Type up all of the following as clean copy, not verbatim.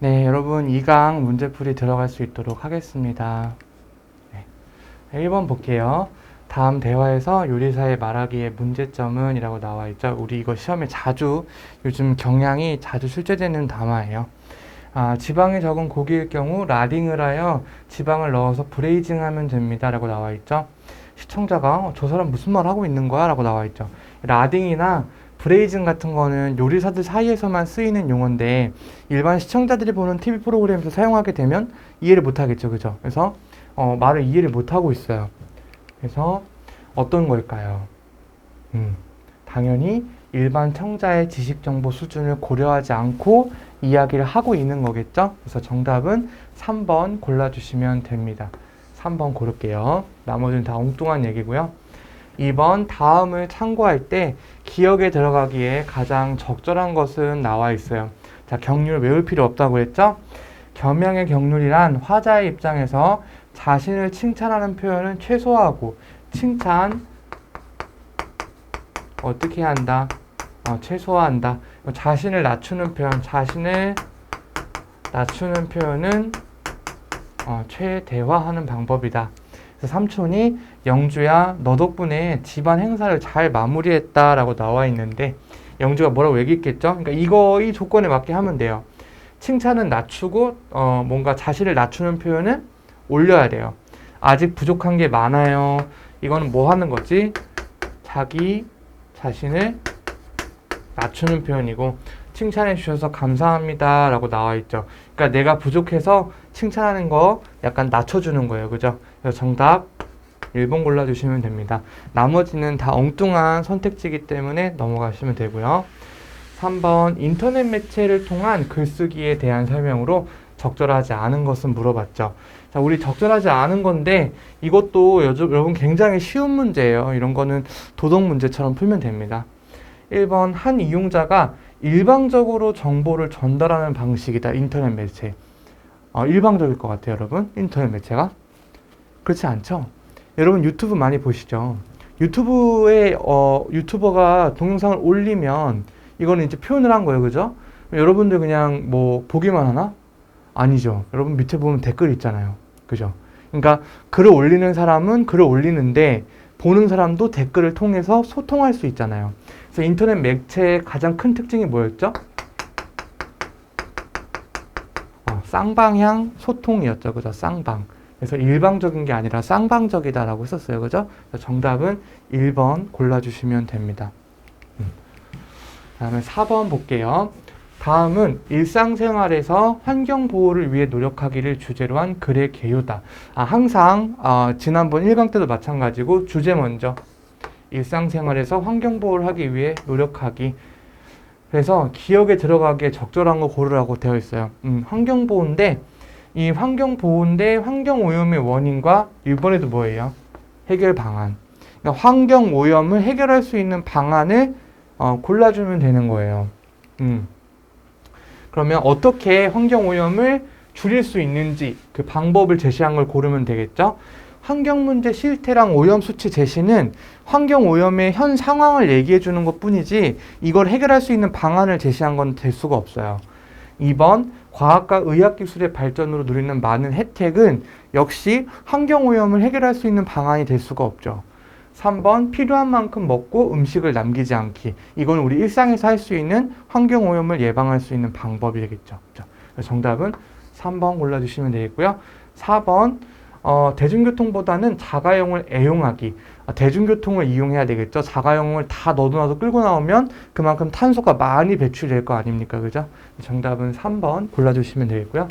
네, 여러분 2강 문제풀이 들어갈 수 있도록 하겠습니다. 네, 1번 볼게요. 다음 대화에서 요리사의 말하기의 문제점은 이라고 나와 있죠. 우리 이거 시험에 자주 요즘 경향이 자주 출제되는 담화예요. 지방이 적은 고기일 경우 라딩을 하여 지방을 넣어서 브레이징하면 됩니다 라고 나와 있죠. 시청자가 저 사람 무슨 말 하고 있는 거야? 라고 나와 있죠. 라딩이나 브레이징 같은 거는 요리사들 사이에서만 쓰이는 용어인데 일반 시청자들이 보는 TV 프로그램에서 사용하게 되면 이해를 못 하겠죠. 그죠? 그래서 말을 이해를 못 하고 있어요. 그래서 어떤 걸까요? 당연히 일반 청자의 지식 정보 수준을 고려하지 않고 이야기를 하고 있는 거겠죠? 그래서 정답은 3번 골라주시면 됩니다. 3번 고를게요. 나머지는 다 엉뚱한 얘기고요. 2번 다음을 참고할 때 기억에 들어가기에 가장 적절한 것은 나와 있어요. 자, 경률 외울 필요 없다고 했죠? 겸양의 경률이란 화자의 입장에서 자신을 칭찬하는 표현은 최소화하고 칭찬 어떻게 한다? 최소화한다. 자신을 낮추는 표현, 자신을 낮추는 표현은 최대화하는 방법이다. 그래서 삼촌이 영주야 너 덕분에 집안 행사를 잘 마무리했다 라고 나와 있는데 영주가 뭐라고 얘기했겠죠? 그러니까 이 조건에 맞게 하면 돼요. 칭찬은 낮추고 뭔가 자신을 낮추는 표현은 올려야 돼요. 아직 부족한 게 많아요. 이거는 뭐 하는 거지? 자기 자신을 낮추는 표현이고 칭찬해 주셔서 감사합니다 라고 나와 있죠. 그러니까 내가 부족해서 칭찬하는 거 약간 낮춰주는 거예요. 그죠? 그래서 정답 1번 골라주시면 됩니다. 나머지는 다 엉뚱한 선택지이기 때문에 넘어가시면 되고요. 3번 인터넷 매체를 통한 글쓰기에 대한 설명으로 적절하지 않은 것은 물어봤죠. 자, 우리 적절하지 않은 건데 이것도 여러분 굉장히 쉬운 문제예요. 이런 거는 도덕 문제처럼 풀면 됩니다. 1번 한 이용자가 일방적으로 정보를 전달하는 방식이다. 인터넷 매체. 일방적일 것 같아요, 여러분. 인터넷 매체가. 그렇지 않죠? 여러분 유튜브 많이 보시죠? 유튜브에 유튜버가 동영상을 올리면 이거는 이제 표현을 한 거예요. 그죠? 여러분들 그냥 뭐 보기만 하나? 아니죠. 여러분 밑에 보면 댓글 있잖아요. 그죠? 그러니까 글을 올리는 사람은 글을 올리는데 보는 사람도 댓글을 통해서 소통할 수 있잖아요. 그래서 인터넷 매체의 가장 큰 특징이 뭐였죠? 쌍방향 소통이었죠. 그죠? 쌍방. 그래서 일방적인 게 아니라 쌍방적이다라고 했었어요. 그죠? 정답은 1번 골라주시면 됩니다. 다음에 4번 볼게요. 다음은 일상생활에서 환경보호를 위해 노력하기를 주제로 한 글의 개요다. 항상 지난번 1강 때도 마찬가지고 주제 먼저 일상생활에서 환경보호를 하기 위해 노력하기. 그래서 기억에 들어가기에 적절한 거 고르라고 되어 있어요. 환경보호인데 이 환경보호인데 환경오염의 원인과 이번에도 뭐예요? 해결 방안. 그러니까 환경오염을 해결할 수 있는 방안을 골라주면 되는 거예요. 그러면 어떻게 환경오염을 줄일 수 있는지 그 방법을 제시한 걸 고르면 되겠죠? 환경문제 실태랑 오염수치 제시는 환경오염의 현 상황을 얘기해 주는 것 뿐이지 이걸 해결할 수 있는 방안을 제시한 건 될 수가 없어요. 2번 과학과 의학기술의 발전으로 누리는 많은 혜택은 역시 환경오염을 해결할 수 있는 방안이 될 수가 없죠. 3번 필요한 만큼 먹고 음식을 남기지 않기. 이건 우리 일상에서 할 수 있는 환경오염을 예방할 수 있는 방법이 되겠죠. 정답은 3번 골라주시면 되겠고요. 4번 대중교통보다는 자가용을 애용하기. 대중교통을 이용해야 되겠죠. 자가용을 다 너도나도 끌고 나오면 그만큼 탄소가 많이 배출될 거 아닙니까? 그죠? 정답은 3번 골라주시면 되겠고요.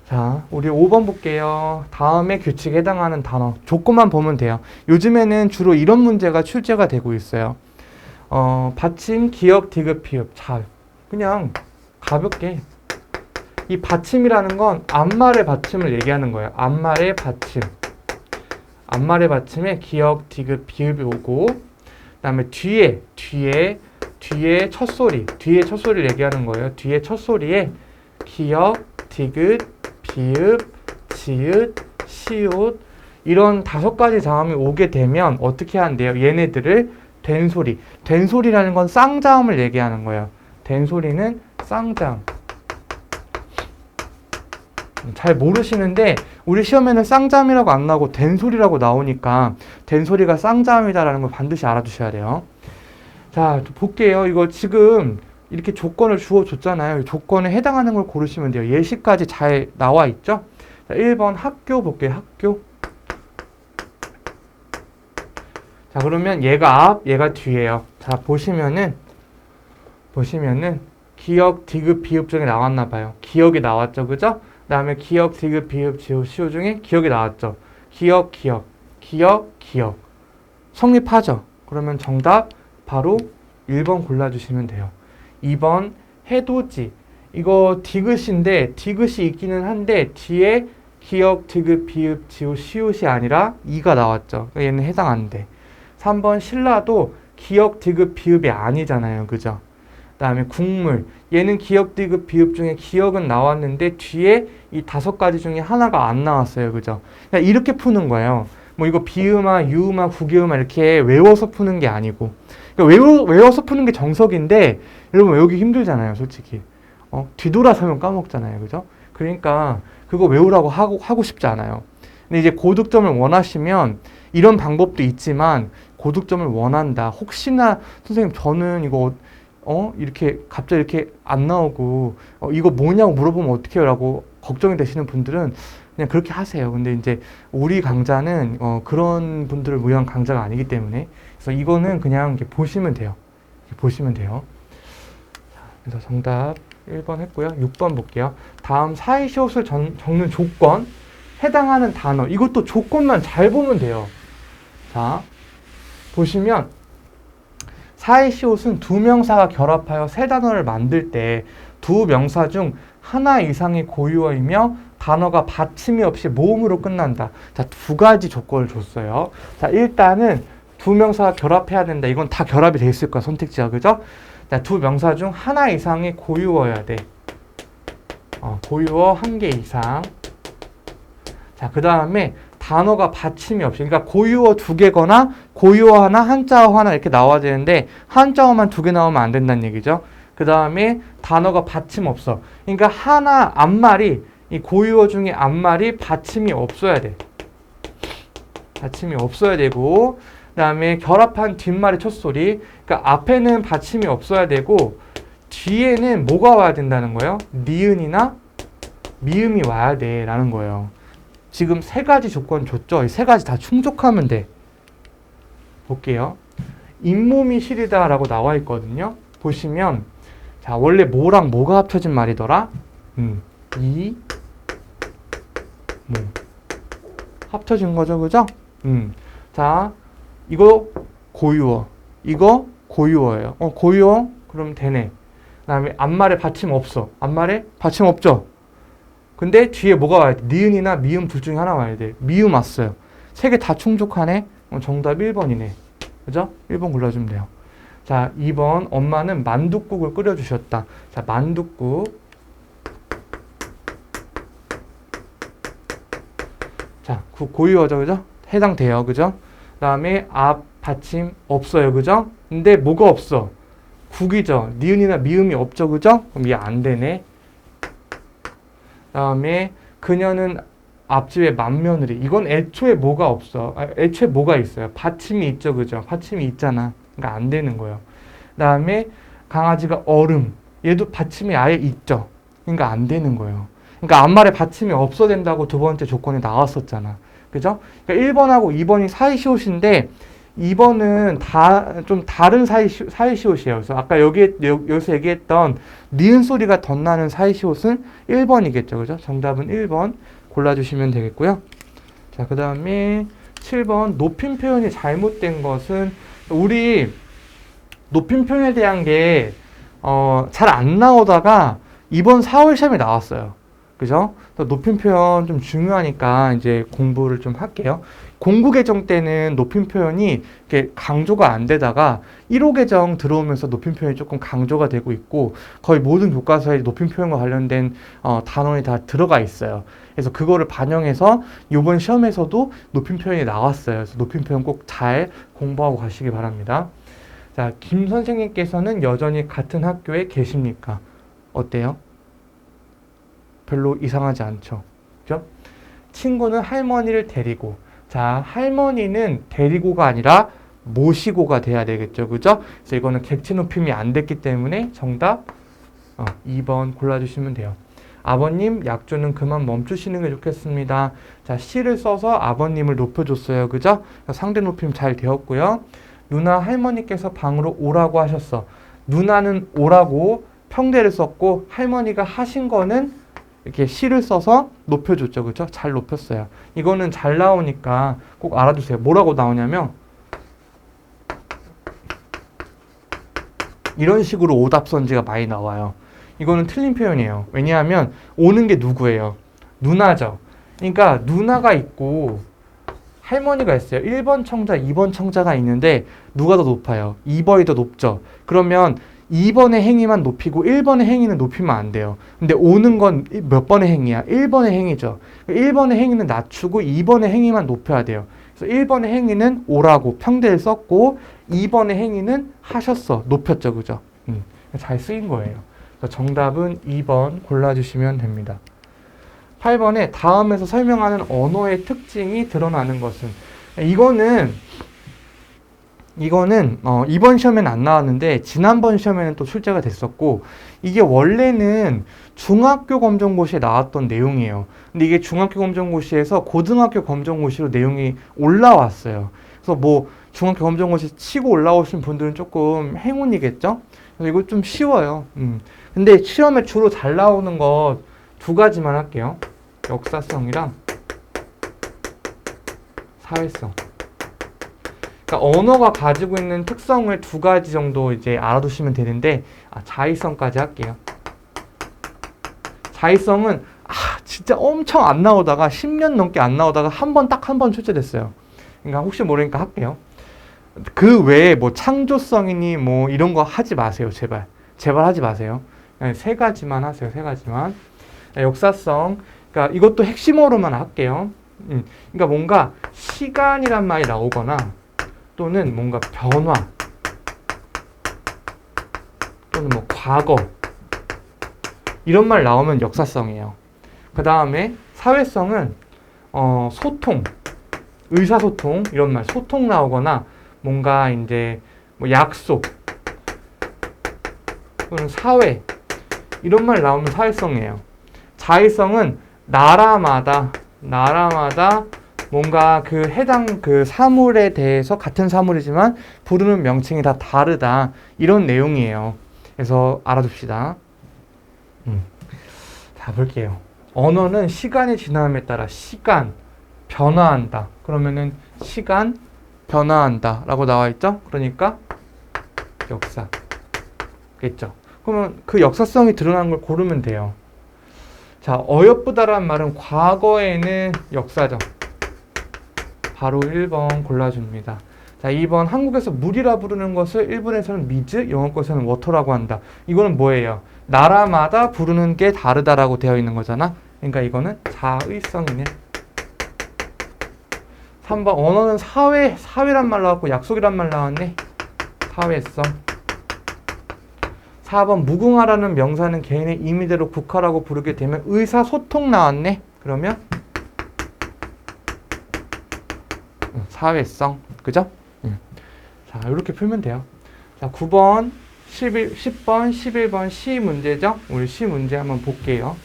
자, 우리 5번 볼게요. 다음에 규칙에 해당하는 단어. 조건만 보면 돼요. 요즘에는 주로 이런 문제가 출제가 되고 있어요. 받침, 기역, 디귿, 피읍. 자, 그냥 가볍게. 이 받침이라는 건 앞말의 받침을 얘기하는 거예요. 앞말의 받침. 앞말의 받침에 기역, 디귿, 비읍이 오고, 그 다음에 뒤에 첫소리. 뒤에 첫소리를 얘기하는 거예요. 뒤에 첫소리에 기역, 디귿, 비읍, 지읒, 시읒 이런 5가지 자음이 오게 되면 어떻게 한대요? 얘네들을 된소리. 된소리라는 건 쌍자음을 얘기하는 거예요. 된소리는 쌍자음. 잘 모르시는데 우리 시험에는 쌍잠이라고 안 나오고 된소리라고 나오니까 된소리가 쌍잠이다라는 걸 반드시 알아두셔야 돼요. 자, 볼게요. 이거 지금 이렇게 조건을 주어줬잖아요. 조건에 해당하는 걸 고르시면 돼요. 예시까지 잘 나와 있죠? 자, 1번 학교 볼게요. 학교. 자, 그러면 얘가 앞, 얘가 뒤에요. 자, 보시면은 기역, 디귿, 비읍 중에 나왔나 봐요. 기역이 나왔죠. 그죠? 그 다음에 기역, 디귿, 비읍, 지읒, 시읒 중에 기역이 나왔죠. 기역, 기역, 기역, 기역. 성립하죠. 그러면 정답 바로 1번 골라주시면 돼요. 2번 해돋이. 이거 디귿인데 디귿이 있기는 한데 뒤에 기역, 디귿, 비읍, 지읒, 시읒이 아니라 이가 나왔죠. 그러니까 얘는 해당 안 돼. 3번 신라도 기역, 디귿, 비읍이 아니잖아요. 그죠? 그 다음에 국물. 얘는 기역, 디귿, 비읍 중에 기역은 나왔는데 뒤에 이 5가지 중에 하나가 안 나왔어요. 그죠? 그러니까 이렇게 푸는 거예요. 뭐 이거 비음아, 유음아, 국유음아 이렇게 외워서 푸는 게 아니고. 그러니까 외워서 푸는 게 정석인데 여러분 외우기 힘들잖아요. 솔직히. 뒤돌아서면 까먹잖아요. 그죠? 그러니까 그거 외우라고 하고 싶지 않아요. 근데 이제 고득점을 원하시면 이런 방법도 있지만 고득점을 원한다. 혹시나 선생님 저는 이거 이렇게 갑자기 이렇게 안 나오고 이거 뭐냐고 물어보면 어떡해요? 라고 걱정이 되시는 분들은 그냥 그렇게 하세요. 근데 이제 우리 강좌는 그런 분들을 위한 강좌가 아니기 때문에 그래서 이거는 그냥 이렇게 보시면 돼요. 이렇게 보시면 돼요. 자, 그래서 정답 1번 했고요. 6번 볼게요. 다음 사이시옷을 적는 조건, 해당하는 단어. 이것도 조건만 잘 보면 돼요. 자, 보시면 사이시옷은 두 명사가 결합하여 세 단어를 만들 때 두 명사 중 하나 이상이 고유어이며 단어가 받침이 없이 모음으로 끝난다. 자, 2가지 조건을 줬어요. 자, 일단은 두 명사가 결합해야 된다. 이건 다 결합이 돼 있을 거야, 선택지가. 그죠? 자, 두 명사 중 하나 이상이 고유어여야 돼. 고유어 1개 이상. 자, 그 다음에 단어가 받침이 없이, 그러니까 고유어 2개거나 고유어 하나, 한자어 하나 이렇게 나와야 되는데 한자어만 2개 나오면 안 된다는 얘기죠. 그 다음에 단어가 받침 없어. 그러니까 하나 앞말이, 이 고유어 중에 앞말이 받침이 없어야 돼. 받침이 없어야 되고, 그 다음에 결합한 뒷말의 첫소리. 그러니까 앞에는 받침이 없어야 되고 뒤에는 뭐가 와야 된다는 거예요? 니은이나 미음이 와야 돼 라는 거예요. 지금 3가지 조건 줬죠? 이 3가지 다 충족하면 돼. 볼게요. 잇몸이 시리다 라고 나와 있거든요. 보시면 자, 원래 뭐랑 뭐가 합쳐진 말이더라? 이, 뭐 합쳐진 거죠, 그죠? 자, 이거 고유어, 이거 고유어예요. 고유어 그럼 되네. 그다음에 앞말에 받침 없어. 앞말에 받침 없죠. 근데 뒤에 뭐가 와야 돼? 니은이나 미음 둘 중에 하나 와야 돼. 미음 왔어요. 3개 다 충족하네. 정답 1번이네. 그죠? 1번 골라주면 돼요. 자, 2번 엄마는 만둣국을 끓여주셨다. 자, 만둣국. 자, 고유어죠, 그죠? 해당돼요, 그죠? 그 다음에 앞 받침 없어요, 그죠? 근데 뭐가 없어? 국이죠. 니은이나 미음이 없죠, 그죠? 그럼 얘 안 되네. 그 다음에 그녀는 앞집에 맏며느리. 이건 애초에 뭐가 없어. 애초에 뭐가 있어요? 받침이 있죠, 그죠? 받침이 있잖아. 그러니까 안 되는 거예요. 그 다음에 강아지가 얼음. 얘도 받침이 아예 있죠. 그러니까 안 되는 거예요. 그러니까 앞말에 받침이 없어야 된다고 2번째 조건에 나왔었잖아. 그죠? 그러니까 1번하고 2번이 사이시옷인데 2번은 좀 다른 사이시옷이에요. 그래서 아까 여기서 얘기했던 니은 소리가 덧나는 사이시옷은 1번이겠죠. 그죠? 정답은 1번 골라주시면 되겠고요. 자, 그 다음에 7번 높임 표현이 잘못된 것은 우리 높임 표현에 대한 게 잘 안 나오다가 이번 4월 시험에 나왔어요. 그죠? 높임 표현 좀 중요하니까 이제 공부를 좀 할게요. 공부 개정 때는 높임 표현이 이렇게 강조가 안 되다가 1호 개정 들어오면서 높임 표현이 조금 강조가 되고 있고 거의 모든 교과서에 높임 표현과 관련된 단원이 다 들어가 있어요. 그래서 그거를 반영해서 이번 시험에서도 높임 표현이 나왔어요. 그래서 높임 표현 꼭 잘 공부하고 가시기 바랍니다. 자, 김 선생님께서는 여전히 같은 학교에 계십니까? 어때요? 별로 이상하지 않죠? 친구는 할머니를 데리고. 자, 할머니는 데리고가 아니라 모시고가 돼야 되겠죠. 그죠? 그래서 이거는 객체 높임이 안 됐기 때문에 정답 2번 골라주시면 돼요. 아버님, 약주는 그만 멈추시는 게 좋겠습니다. 자, 시를 써서 아버님을 높여줬어요. 그죠? 상대 높임 잘 되었고요. 누나, 할머니께서 방으로 오라고 하셨어. 누나는 오라고 평대를 썼고, 할머니가 하신 거는 이렇게 시를 써서 높여줬죠. 그죠? 잘 높였어요. 이거는 잘 나오니까 꼭 알아두세요. 뭐라고 나오냐면, 이런 식으로 오답선지가 많이 나와요. 이거는 틀린 표현이에요. 왜냐하면 오는 게 누구예요? 누나죠. 그러니까 누나가 있고 할머니가 있어요. 1번 청자, 2번 청자가 있는데 누가 더 높아요? 2번이 더 높죠. 그러면 2번의 행위만 높이고 1번의 행위는 높이면 안 돼요. 근데 오는 건 몇 번의 행위야? 1번의 행위죠. 1번의 행위는 낮추고 2번의 행위만 높여야 돼요. 그래서 1번의 행위는 오라고 평대를 썼고 2번의 행위는 하셨어. 높였죠. 그죠? 잘 쓰인 거예요. 정답은 2번 골라주시면 됩니다. 8번에 다음에서 설명하는 언어의 특징이 드러나는 것은, 이거는 이번 시험에는 안 나왔는데 지난번 시험에는 또 출제가 됐었고, 이게 원래는 중학교 검정고시에 나왔던 내용이에요. 근데 이게 중학교 검정고시에서 고등학교 검정고시로 내용이 올라왔어요. 그래서 뭐 중학교 검정고시 치고 올라오신 분들은 조금 행운이겠죠? 그래서 이거 좀 쉬워요. 근데 시험에 주로 잘 나오는 거 두 가지만 할게요. 역사성이랑 사회성. 그러니까 언어가 가지고 있는 특성을 두 가지 정도 이제 알아두시면 되는데, 자의성까지 할게요. 자의성은 진짜 엄청 안 나오다가 10년 넘게 안 나오다가 딱 한 번 출제됐어요. 그러니까 혹시 모르니까 할게요. 그 외에 뭐 창조성이니 뭐 이런 거 하지 마세요. 제발 하지 마세요. 세 가지만 하세요. 세 가지만. 역사성. 그러니까 이것도 핵심어로만 할게요. 그러니까 뭔가 시간이란 말이 나오거나 또는 뭔가 변화 또는 뭐 과거 이런 말 나오면 역사성이에요. 그 다음에 사회성은 소통, 의사소통 이런 말, 소통 나오거나 뭔가 이제 뭐 약속 또는 사회 이런 말 나오면 사회성이에요. 자의성은 나라마다 뭔가 그 해당 그 사물에 대해서 같은 사물이지만 부르는 명칭이 다 다르다 이런 내용이에요. 그래서 알아둡시다. 자, 볼게요. 언어는 시간이 지남에 따라 시간 변화한다. 그러면은 시간 변화한다 라고 나와 있죠? 그러니까 역사겠죠. 그러면 그 역사성이 드러나는 걸 고르면 돼요. 자, 어여쁘다라는 말은 과거에는 역사죠. 바로 1번 골라줍니다. 자, 2번 한국에서 물이라 부르는 것을 일본에서는 미즈, 영어권에서는 워터라고 한다. 이거는 뭐예요? 나라마다 부르는 게 다르다라고 되어 있는 거잖아. 그러니까 이거는 자의성이네. 3번 언어는 사회란 말 나왔고 약속이란 말 나왔네. 사회성. 4번 무궁화라는 명사는 개인의 임의대로 국화라고 부르게 되면 의사소통 나왔네. 그러면 사회성. 그죠? 자, 이렇게 풀면 돼요. 자, 9번, 10번, 11번 시 문제죠? 우리 시 문제 한번 볼게요.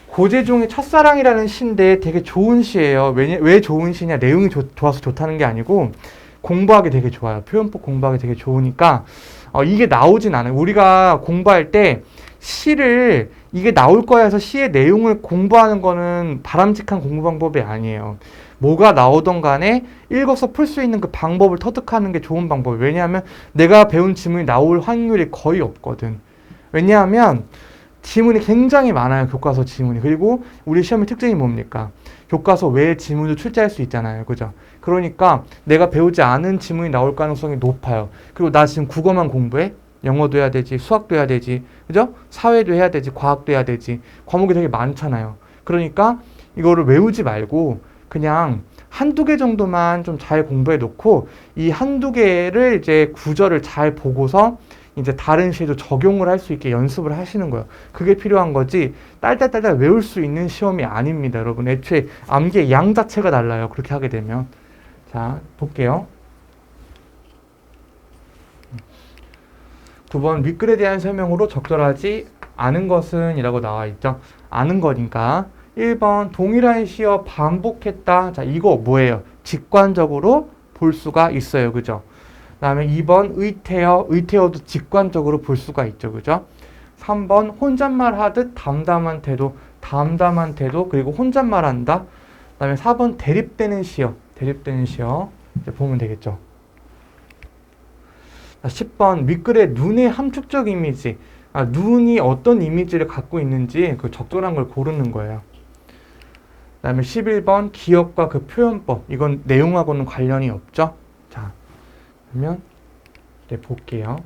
고재종의 첫사랑이라는 시인데 되게 좋은 시예요. 왜 좋은 시냐? 내용이 좋아서 좋다는 게 아니고 공부하기 되게 좋아요. 표현법 공부하기 되게 좋으니까 이게 나오진 않아요. 우리가 공부할 때 시를 이게 나올 거야 해서 시의 내용을 공부하는 거는 바람직한 공부 방법이 아니에요. 뭐가 나오던 간에 읽어서 풀 수 있는 그 방법을 터득하는 게 좋은 방법이에요. 왜냐하면 내가 배운 지문이 나올 확률이 거의 없거든. 왜냐하면 지문이 굉장히 많아요. 교과서 지문이. 그리고 우리 시험의 특징이 뭡니까? 교과서 외에 지문도 출제할 수 있잖아요. 그죠? 그러니까 내가 배우지 않은 지문이 나올 가능성이 높아요. 그리고 나 지금 국어만 공부해? 영어도 해야 되지, 수학도 해야 되지, 그죠? 사회도 해야 되지, 과학도 해야 되지. 과목이 되게 많잖아요. 그러니까 이거를 외우지 말고 그냥 한두 개 정도만 좀 잘 공부해 놓고 이 한두 개를 이제 구절을 잘 보고서 이제 다른 시에도 적용을 할 수 있게 연습을 하시는 거예요. 그게 필요한 거지 딸딸딸딸 외울 수 있는 시험이 아닙니다. 여러분 애초에 암기의 양 자체가 달라요. 그렇게 하게 되면. 자 볼게요. 9번 윗글에 대한 설명으로 적절하지 않은 것은 이라고 나와 있죠. 아는 거니까 1번 동일한 시어 반복했다. 자 이거 뭐예요? 직관적으로 볼 수가 있어요. 그죠? 그 다음에 2번 의태어도 직관적으로 볼 수가 있죠. 그죠? 3번 혼잣말 하듯 담담한 태도 그리고 혼잣말 한다. 그 다음에 4번 대립되는 시어 이제 보면 되겠죠. 10번 윗글의 눈의 함축적 이미지 눈이 어떤 이미지를 갖고 있는지 그 적절한 걸 고르는 거예요. 그 다음에 11번 기억과 그 표현법 이건 내용하고는 관련이 없죠. 자 그러면 네, 볼게요.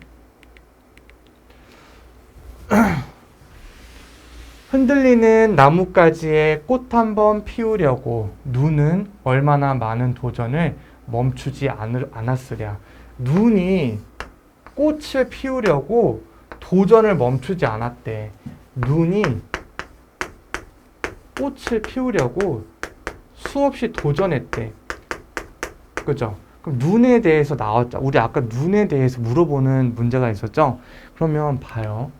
흔들리는 나뭇가지에 꽃 한 번 피우려고 눈은 얼마나 많은 도전을 멈추지 않았으랴. 눈이 꽃을 피우려고 도전을 멈추지 않았대. 눈이 꽃을 피우려고 수없이 도전했대. 그죠? 그럼 눈에 대해서 나왔죠. 우리 아까 눈에 대해서 물어보는 문제가 있었죠? 그러면 봐요.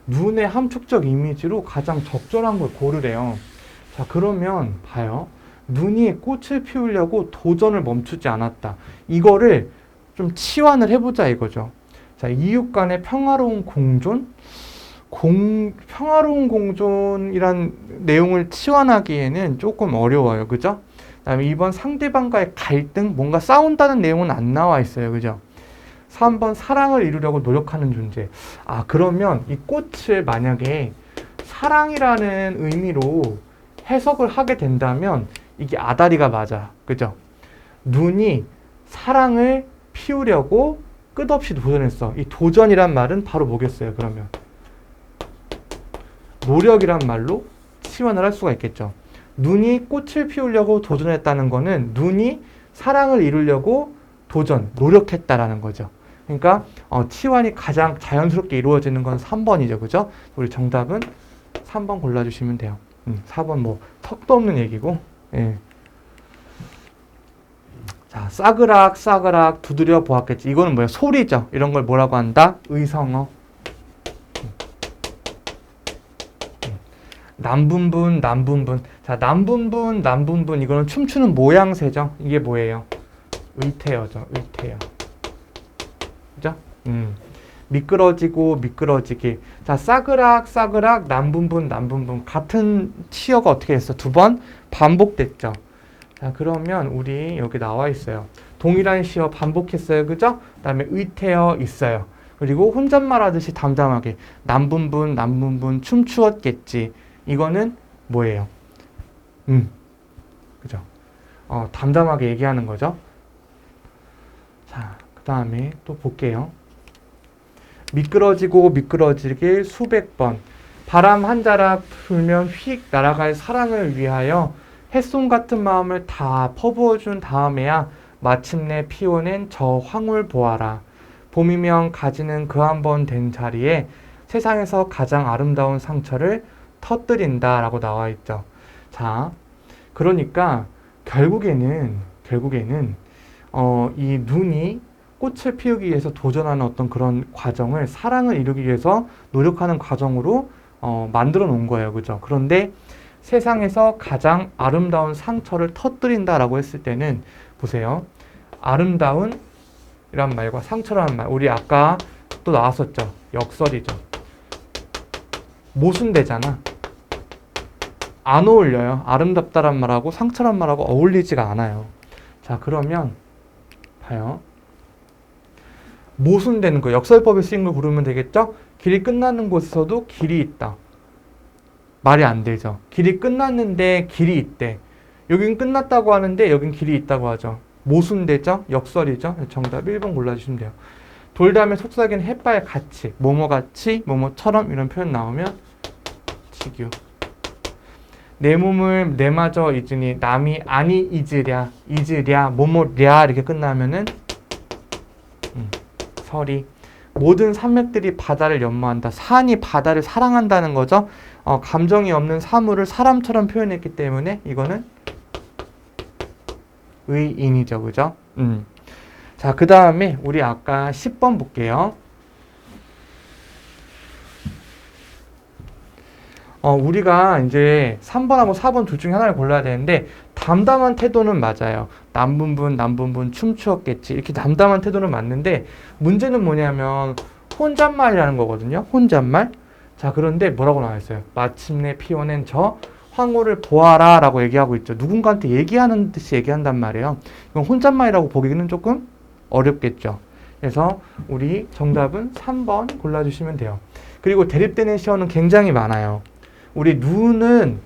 눈의 함축적 이미지로 가장 적절한 걸 고르래요. 자, 그러면 봐요. 눈이 꽃을 피우려고 도전을 멈추지 않았다. 이거를 좀 치환을 해보자 이거죠. 자, 이웃 간의 평화로운 공존? 평화로운 공존이란 내용을 치환하기에는 조금 어려워요. 그죠? 그 다음에 2번 상대방과의 갈등, 뭔가 싸운다는 내용은 안 나와 있어요. 그죠? 3번 사랑을 이루려고 노력하는 존재. 아, 그러면 이 꽃을 만약에 사랑이라는 의미로 해석을 하게 된다면 이게 아다리가 맞아. 그죠? 눈이 사랑을 피우려고 끝없이 도전했어. 이 도전이란 말은 바로 뭐겠어요, 그러면? 노력이란 말로 치환을 할 수가 있겠죠. 눈이 꽃을 피우려고 도전했다는 거는 눈이 사랑을 이루려고 노력했다라는 거죠. 그러니까 치환이 가장 자연스럽게 이루어지는 건 3번이죠. 그죠? 우리 정답은 3번 골라주시면 돼요. 4번 뭐 턱도 없는 얘기고. 예. 자, 싸그락 두드려 보았겠지. 이거는 뭐야? 소리죠. 이런 걸 뭐라고 한다? 의성어. 남분분. 자, 남분분. 이거는 춤추는 모양새죠. 이게 뭐예요? 의태어죠. 의태어. 그죠? 미끄러지기. 자, 싸그락, 남분분. 같은 치어가 어떻게 됐어? 2번 반복됐죠. 자, 그러면 우리 여기 나와 있어요. 동일한 시어 반복했어요. 그죠? 그 다음에 의태어 있어요. 그리고 혼잣말 하듯이 담담하게. 남분분, 춤추었겠지. 이거는 뭐예요? 그죠? 담담하게 얘기하는 거죠. 자, 그 다음에 또 볼게요. 미끄러지길 수백 번. 바람 한 자락 불면 휙 날아갈 사랑을 위하여 햇솜 같은 마음을 다 퍼부어준 다음에야 마침내 피워낸 저 황홀 보아라. 봄이면 가지는 그 한 번 된 자리에 세상에서 가장 아름다운 상처를 터뜨린다 라고 나와 있죠. 자, 그러니까 결국에는 이 눈이 꽃을 피우기 위해서 도전하는 어떤 그런 과정을 사랑을 이루기 위해서 노력하는 과정으로 만들어 놓은 거예요. 그죠? 그런데 세상에서 가장 아름다운 상처를 터뜨린다라고 했을 때는 보세요. 아름다운 이란 말과 상처라는 말. 우리 아까 또 나왔었죠. 역설이죠. 모순되잖아. 안 어울려요. 아름답다란 말하고 상처란 말하고 어울리지가 않아요. 자, 그러면 봐요. 모순되는 거. 역설법에 쓰인 걸 고르면 되겠죠? 길이 끝나는 곳에서도 길이 있다. 말이 안 되죠. 길이 끝났는데 길이 있대. 여긴 끝났다고 하는데 여긴 길이 있다고 하죠. 모순되죠? 역설이죠? 정답 1번 골라주시면 돼요. 돌담의 속삭이는 햇발 같이, 뭐뭐같이, 뭐뭐처럼 이런 표현 나오면 지규. 내 몸을 내마저 잊으니 남이 아니 잊으랴, 뭐뭐랴 이렇게 끝나면은 서리. 모든 산맥들이 바다를 연모한다. 산이 바다를 사랑한다는 거죠. 감정이 없는 사물을 사람처럼 표현했기 때문에 이거는 의인이죠. 그죠? 자, 그 다음에 우리 아까 10번 볼게요. 우리가 이제 3번하고 4번 둘 중에 하나를 골라야 되는데 담담한 태도는 맞아요. 남분분 춤추었겠지. 이렇게 담담한 태도는 맞는데 문제는 뭐냐면 혼잣말이라는 거거든요. 혼잣말. 자, 그런데 뭐라고 나와 있어요? 마침내 피워낸 저 황홀을 보아라 라고 얘기하고 있죠. 누군가한테 얘기하는 듯이 얘기한단 말이에요. 이건 혼잣말이라고 보기는 조금 어렵겠죠. 그래서 우리 정답은 3번 골라주시면 돼요. 그리고 대립되는 시어는 굉장히 많아요. 우리 눈은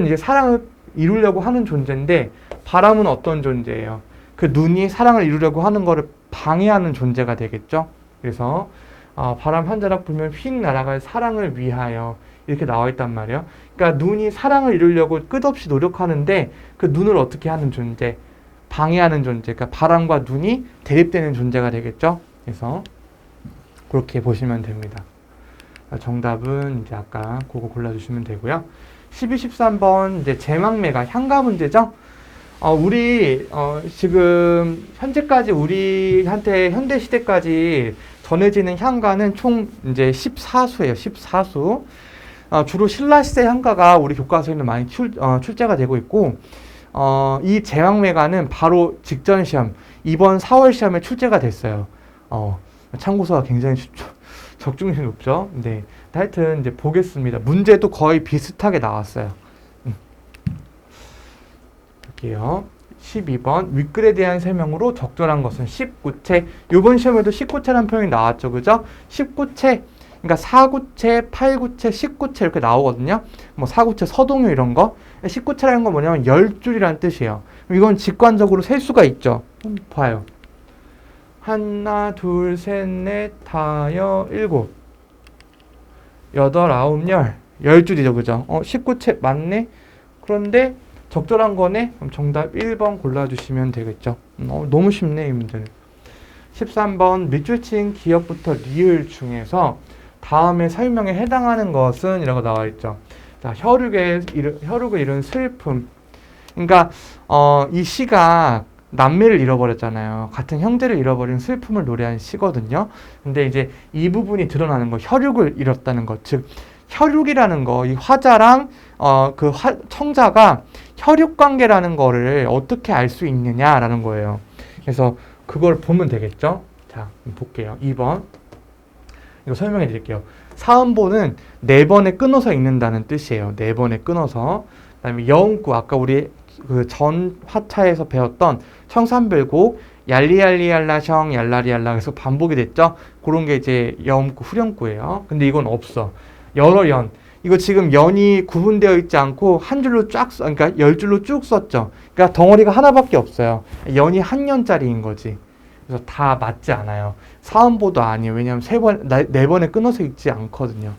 이제 사랑을 이루려고 하는 존재인데 바람은 어떤 존재예요? 그 눈이 사랑을 이루려고 하는 거를 방해하는 존재가 되겠죠. 그래서 바람 한 자락 불면 휙 날아갈 사랑을 위하여 이렇게 나와 있단 말이에요. 그러니까 눈이 사랑을 이루려고 끝없이 노력하는데 그 눈을 어떻게 하는 존재? 방해하는 존재. 그러니까 바람과 눈이 대립되는 존재가 되겠죠. 그래서 그렇게 보시면 됩니다. 정답은 이제 아까 그거 골라주시면 되고요. 12, 13번 이제 제망매가 향가 문제죠. 우리 지금 현재까지 우리한테 현대 시대까지 전해지는 향가는 총 이제 14수예요. 14수. 주로 신라 시대 향가가 우리 교과서에는 많이 출제가 되고 있고, 이 제망매가는 바로 직전 시험 이번 4월 시험에 출제가 됐어요. 참고서가 굉장히 적중률이 높죠. 네. 하여튼 이제 보겠습니다. 문제도 거의 비슷하게 나왔어요. 볼게요. 12번 윗글에 대한 설명으로 적절한 것은 19채. 이번 시험에도 19채라는 표현이 나왔죠. 그죠? 19채. 그러니까 4구채, 8구채, 19채 이렇게 나오거든요. 뭐 4구채, 서동요 이런 거. 19채라는 건 뭐냐면 10줄이라는 뜻이에요. 이건 직관적으로 셀 수가 있죠. 봐요. 하나, 둘, 셋, 넷, 다여, 일곱, 여덟, 아홉, 열. 10줄이죠. 그죠? 19채 맞네? 그런데 적절한 거네? 그럼 정답 1번 골라주시면 되겠죠. 너무 쉽네, 이 문제는. 13번 밑줄 친 기역부터 리을 중에서 다음에 설명에 해당하는 것은 이라고 나와 있죠. 자, 혈육을 이룬 슬픔. 그러니까 이 시가 남매를 잃어버렸잖아요. 같은 형제를 잃어버린 슬픔을 노래한 시거든요. 근데 이제 이 부분이 드러나는 거, 혈육을 잃었다는 것. 즉, 혈육이라는 거, 이 화자랑 청자가 혈육 관계라는 거를 어떻게 알 수 있느냐라는 거예요. 그래서 그걸 보면 되겠죠. 자, 볼게요. 2번. 이거 설명해 드릴게요. 사음보는 4번에 끊어서 읽는다는 뜻이에요. 4번에 끊어서. 그 다음에 여음구, 아까 우리 그 전 화차에서 배웠던 청산별곡 얄리얄리얄라셩 얄라리얄라 해서 반복이 됐죠. 그런 게 이제 여음구 후렴구예요. 근데 이건 없어. 여러 연. 이거 지금 연이 구분되어 있지 않고 한 줄로 쫙 그러니까 10줄로 쭉 썼죠. 그러니까 덩어리가 하나밖에 없어요. 연이 한 연짜리인 거지. 그래서 다 맞지 않아요. 사음보도 아니에요. 왜냐하면 4번에 끊어서 읽지 않거든요.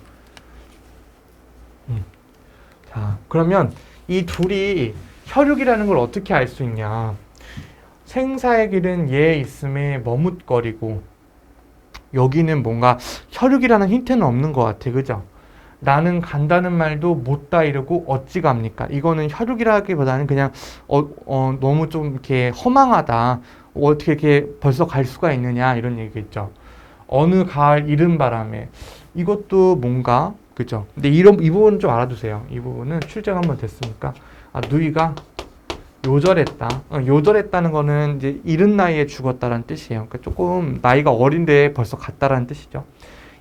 자, 그러면 이 둘이 혈육이라는 걸 어떻게 알 수 있냐. 생사의 길은 얘 있음에 머뭇거리고, 여기는 뭔가 혈육이라는 힌트는 없는 것 같아. 그죠? 나는 간다는 말도 못다 이르고 어찌 갑니까? 이거는 혈육이라기보다는 그냥 너무 좀 이렇게 허망하다. 어떻게 이렇게 벌써 갈 수가 있느냐 이런 얘기겠죠. 어느 가을 이른 바람에. 이것도 뭔가 그죠? 근데 이 부분은 좀 알아두세요. 이 부분은 출제가 한번 됐으니까. 누이가 요절했다. 요절했다는 거는 이제 이른 나이에 죽었다라는 뜻이에요. 그러니까 조금 나이가 어린데 벌써 갔다라는 뜻이죠.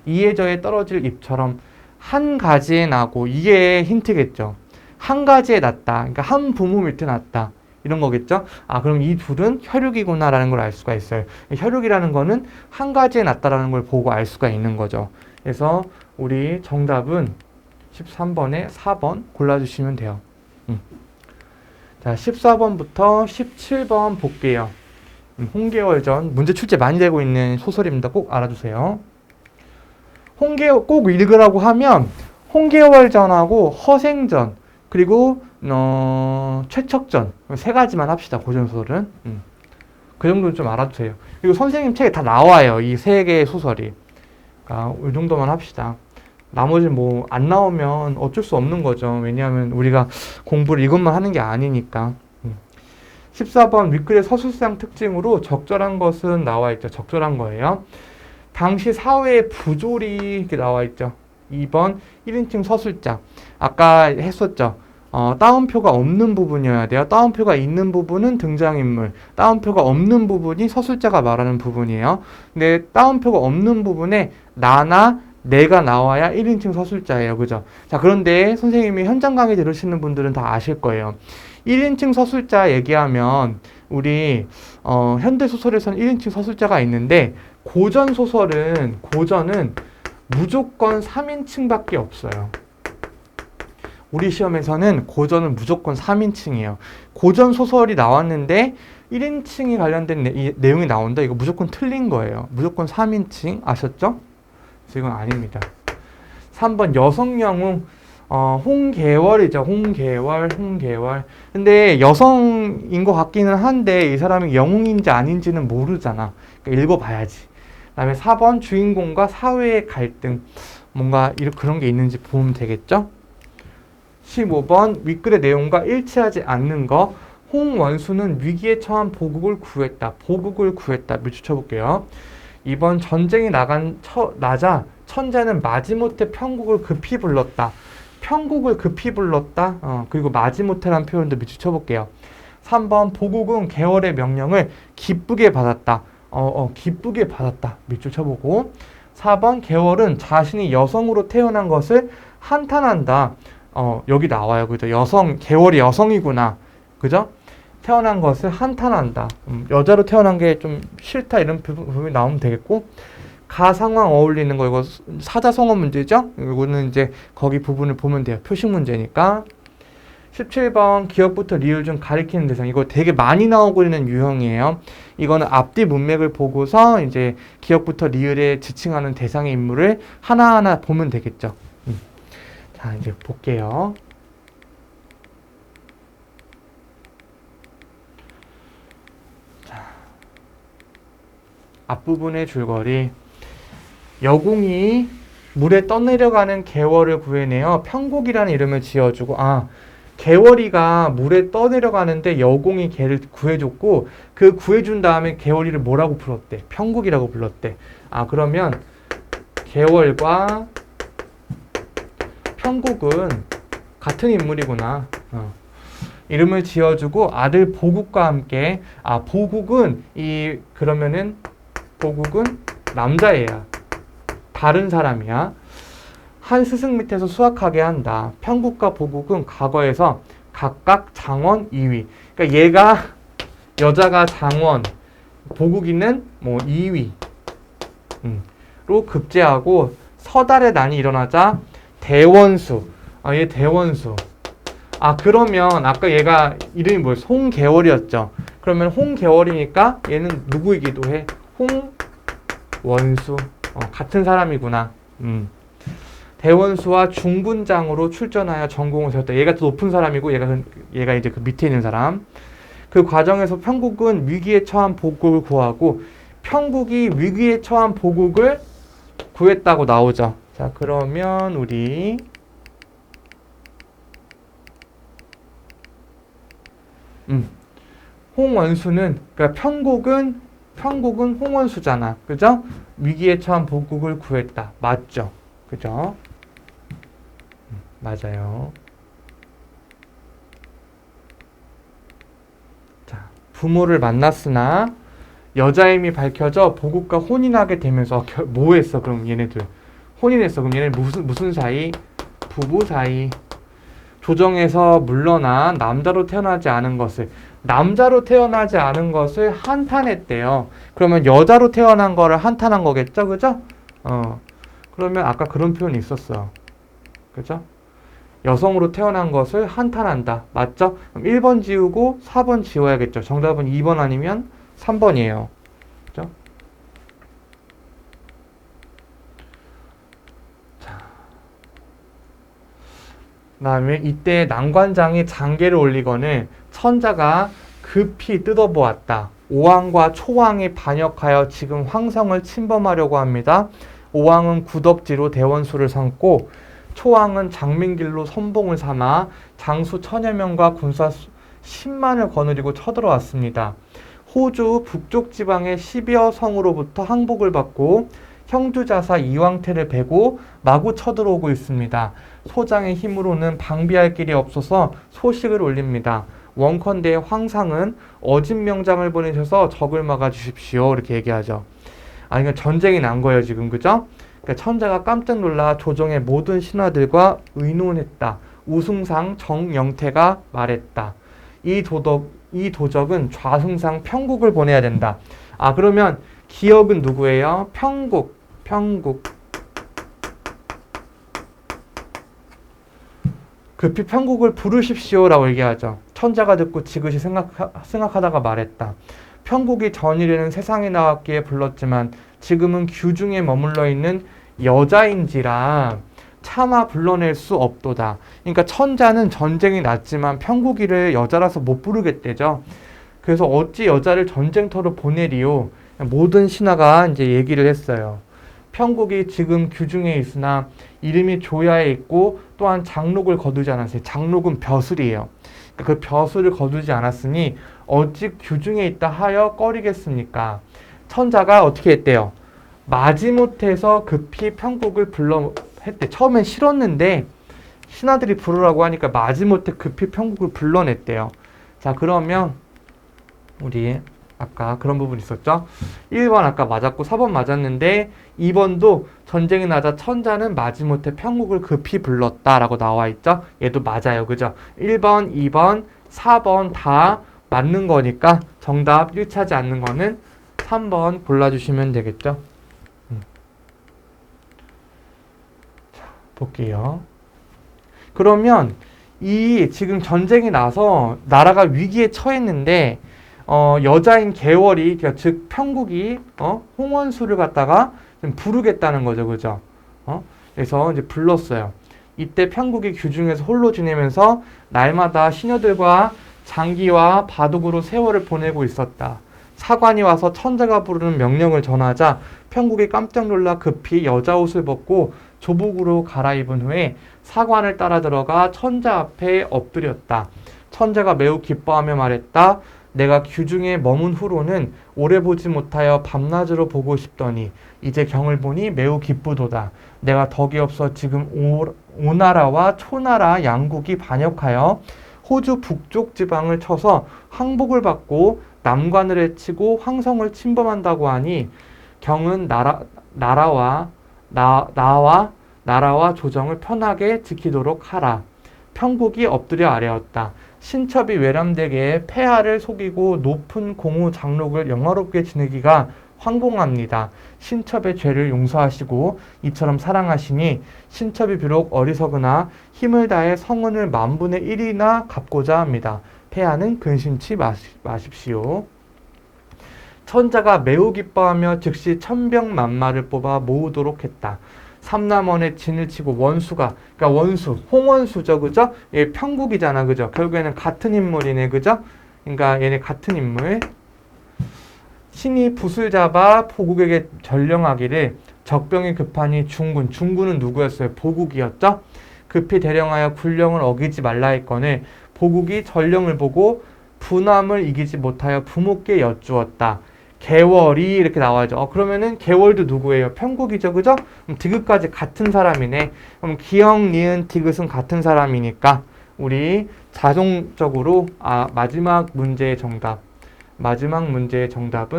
이해저에 떨어질 잎처럼 한 가지에 나고, 이게 힌트겠죠. 한 가지에 났다. 그러니까 한 부모 밑에 났다. 이런 거겠죠. 그럼 이 둘은 혈육이구나라는 걸 알 수가 있어요. 혈육이라는 거는 한 가지에 났다라는 걸 보고 알 수가 있는 거죠. 그래서 우리 정답은 13번에 4번 골라주시면 돼요. 자, 14번부터 17번 볼게요. 홍계월전 문제 출제 많이 되고 있는 소설입니다. 꼭 알아두세요. 꼭 읽으라고 하면 홍계월전하고 허생전 그리고 최척전 3가지만 합시다. 고전소설은. 그 정도는 좀 알아도 돼요. 그리고 선생님 책에 다 나와요. 이 세 개의 소설이. 그러니까 이 정도만 합시다. 나머지 뭐 안 나오면 어쩔 수 없는 거죠. 왜냐하면 우리가 공부를 이것만 하는 게 아니니까. 14번 윗글의 서술상 특징으로 적절한 것은 나와 있죠. 적절한 거예요. 당시 사회의 부조리 이렇게 나와 있죠. 2번 1인칭 서술자. 아까 했었죠. 따옴표가 없는 부분이어야 돼요. 따옴표가 있는 부분은 등장인물, 따옴표가 없는 부분이 서술자가 말하는 부분이에요. 근데 따옴표가 없는 부분에 나나 내가 나와야 1인칭 서술자예요. 그죠? 자, 그런데 선생님이 현장 강의 들으시는 분들은 다 아실 거예요. 1인칭 서술자 얘기하면 우리 현대 소설에서는 1인칭 서술자가 있는데 고전은 무조건 3인칭밖에 없어요. 우리 시험에서는 고전은 무조건 3인칭이에요. 고전 소설이 나왔는데 1인칭이 관련된 내용이 나온다. 이거 무조건 틀린 거예요. 무조건 3인칭. 아셨죠? 이건 아닙니다. 3번 여성 영웅 홍계월이죠. 홍계월. 근데 여성인 것 같기는 한데 이 사람이 영웅인지 아닌지는 모르잖아. 그러니까 읽어봐야지. 그 다음에 4번 주인공과 사회의 갈등. 뭔가 그런 게 있는지 보면 되겠죠? 15번 윗글의 내용과 일치하지 않는 거. 홍원수는 위기에 처한 보국을 구했다. 밑줄 쳐볼게요. 2번 전쟁이 나자 천재는 마지못해 편국을 급히 불렀다. 그리고 마지못해라는 표현도 밑줄 쳐볼게요. 3번 보국은 계월의 명령을 기쁘게 받았다. 기쁘게 받았다. 밑줄 쳐보고 4번 계월은 자신이 여성으로 태어난 것을 한탄한다. 여기 나와요. 그죠? 계월이 여성이구나. 그죠? 태어난 것을 한탄한다. 여자로 태어난 게 좀 싫다. 이런 부분이 나오면 되겠고, 가상황 어울리는 거, 이거 사자성어 문제죠? 이거는 이제 거기 부분을 보면 돼요. 표식 문제니까. 17번 기억부터 리을 중 가리키는 대상. 이거 되게 많이 나오고 있는 유형이에요. 이거는 앞뒤 문맥을 보고서 이제 기억부터 리을에 지칭하는 대상의 인물을 하나하나 보면 되겠죠. 자, 이제 볼게요. 자, 앞부분의 줄거리. 여공이 물에 떠내려가는 개월을 구해내어 편곡이라는 이름을 지어주고, 개월이가 물에 떠내려가는데 여공이 걔를 구해줬고, 그 구해준 다음에 개월이를 뭐라고 불렀대? 편곡이라고 불렀대. 그러면 개월과 편곡은 같은 인물이구나. 이름을 지어주고 아들 보국과 함께, 그러면은 보국은 남자애야. 다른 사람이야. 한 스승 밑에서 수학하게 한다. 편국과 보국은 과거에서 각각 장원 2위. 그러니까 여자가 장원, 보국이는 뭐 2위로 급제하고 서달의 난이 일어나자 대원수. 얘 대원수. 그러면 아까 얘가 이름이 뭐였어? 홍계월이었죠. 그러면 홍계월이니까 얘는 누구이기도 해? 홍원수. 같은 사람이구나. 대원수와 중군장으로 출전하여 전공을 세웠다. 얘가 더 높은 사람이고 얘가 이제 그 밑에 있는 사람. 그 과정에서 편국은 위기에 처한 보국을 구하고 편국이 위기에 처한 보국을 구했다고 나오죠. 자, 그러면 우리 홍원수는, 그러니까 편국은 홍원수잖아. 그죠? 위기에 처한 보국을 구했다. 맞죠? 그죠? 맞아요. 자, 부모를 만났으나 여자임이 밝혀져 보국과 혼인하게 되면서 뭐 했어? 그럼 얘네들 혼인했어. 그럼 얘네 무슨 사이? 부부 사이. 조정에서 물러나 남자로 태어나지 않은 것을 한탄했대요. 그러면 여자로 태어난 거를 한탄한 거겠죠? 그죠? 그러면 아까 그런 표현이 있었어요. 그죠? 여성으로 태어난 것을 한탄한다. 맞죠? 그럼 1번 지우고 4번 지워야겠죠. 정답은 2번 아니면 3번이에요. 그죠? 자. 그 다음에 이때 난관장이 장계를 올리거늘 천자가 급히 뜯어보았다. 오왕과 초왕이 반역하여 지금 황성을 침범하려고 합니다. 오왕은 구덕지로 대원수를 삼고 초왕은 장민길로 선봉을 삼아 장수 1000여 명과 군사 10만을 거느리고 쳐들어왔습니다. 호주 북쪽 지방의 10여 성으로부터 항복을 받고 형주자사 이왕태를 베고 마구 쳐들어오고 있습니다. 소장의 힘으로는 방비할 길이 없어서 소식을 올립니다. 원컨대 황상은 어진명장을 보내셔서 적을 막아주십시오. 이렇게 얘기하죠. 그러니까 전쟁이 난 거예요, 지금. 그죠? 그러니까 천자가 깜짝 놀라 조정의 모든 신하들과 의논했다. 우승상 정영태가 말했다. 이 도적은 좌승상 평국을 보내야 된다. 그러면 기역은 누구예요? 평국. 급히 평국을 부르십시오라고 얘기하죠. 천자가 듣고 지그시 생각하다가 말했다. 평국이 전일에는 세상에 나왔기에 불렀지만 지금은 규중에 머물러 있는 여자인지라 차마 불러낼 수 없도다. 그러니까 천자는 전쟁이 났지만 평국이를 여자라서 못 부르겠대죠. 그래서 어찌 여자를 전쟁터로 보내리오? 모든 신하가 이제 얘기를 했어요. 평국이 지금 규중에 있으나 이름이 조야에 있고 또한 장록을 거두지 않았어요. 장록은 벼슬이에요. 그 벼슬을 거두지 않았으니 어찌 규중에 있다 하여 꺼리겠습니까? 천자가 어떻게 했대요? 마지못해서 급히 평국을 불러 했대. 처음엔 싫었는데 신하들이 부르라고 하니까 마지못해 급히 평국을 불러냈대요. 자, 그러면 우리 아까 그런 부분 있었죠? 1번 아까 맞았고 4번 맞았는데 2번도 전쟁이 나자 천자는 마지못해 평국을 급히 불렀다라고 나와 있죠? 얘도 맞아요. 그죠? 1번, 2번, 4번 다 맞는 거니까 정답 1차지 않는 거는 3번 골라주시면 되겠죠? 자, 볼게요. 그러면 이 지금 전쟁이 나서 나라가 위기에 처했는데 여자인 개월이, 그러니까 즉 평국이 홍원수를 갖다가 좀 부르겠다는 거죠, 그죠? 그래서 이제 불렀어요. 이때 평국이 규중에서 홀로 지내면서 날마다 시녀들과 장기와 바둑으로 세월을 보내고 있었다. 사관이 와서 천자가 부르는 명령을 전하자 평국이 깜짝 놀라 급히 여자 옷을 벗고 조복으로 갈아입은 후에 사관을 따라 들어가 천자 앞에 엎드렸다. 천자가 매우 기뻐하며 말했다. 내가 규중에 머문 후로는 오래 보지 못하여 밤낮으로 보고 싶더니 이제 경을 보니 매우 기쁘도다. 내가 덕이 없어 지금 오나라와 초나라 양국이 반역하여 호주 북쪽 지방을 쳐서 항복을 받고 남관을 해치고 황성을 침범한다고 하니 경은 나라와 조정을 편하게 지키도록 하라. 평국이 엎드려 아뢰었다. 신첩이 외람되게 폐하를 속이고 높은 공우 장록을 영화롭게 지내기가 황공합니다. 신첩의 죄를 용서하시고 이처럼 사랑하시니 신첩이 비록 어리석으나 힘을 다해 성은을 10,000분의 1이나 갚고자 합니다. 폐하는 근심치 마십시오. 천자가 매우 기뻐하며 즉시 천병만마를 뽑아 모으도록 했다. 삼남원의 진을 치고 원수가, 그러니까 원수, 홍원수죠, 그죠? 얘 평국이잖아, 그죠? 결국에는 같은 인물이네, 그죠? 그러니까 얘네 같은 인물. 신이 붓을 잡아 보국에게 전령하기를 적병이 급하니 중군은 누구였어요? 보국이었죠? 급히 대령하여 군령을 어기지 말라 했거늘 보국이 전령을 보고 분함을 이기지 못하여 부모께 여쭈었다. 개월이 이렇게 나와야죠. 그러면은 개월도 누구예요? 평국이죠, 그죠? 그럼 디귿까지 같은 사람이네. 그럼 기역, 니은, 디귿은 같은 사람이니까 우리 자동적으로 마지막 문제의 정답은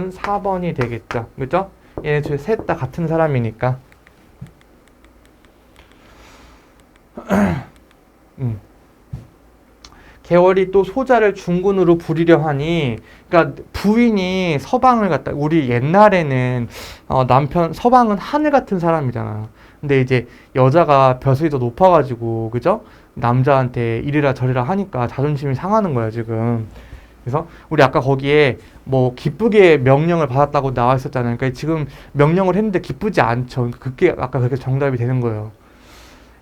4번이 되겠죠, 그죠? 얘네 셋 다 같은 사람이니까. 개월이 또 소자를 중군으로 부리려 하니, 그러니까 부인이 서방을 갖다, 우리 옛날에는 남편 서방은 하늘 같은 사람이잖아. 근데 이제 여자가 벼슬이 더 높아가지고, 그죠? 남자한테 이래라 저래라 하니까 자존심이 상하는 거야 지금. 그래서 우리 아까 거기에 뭐 기쁘게 명령을 받았다고 나와 있었잖아요. 그러니까 지금 명령을 했는데 기쁘지 않죠. 그게 아까 그렇게 정답이 되는 거예요.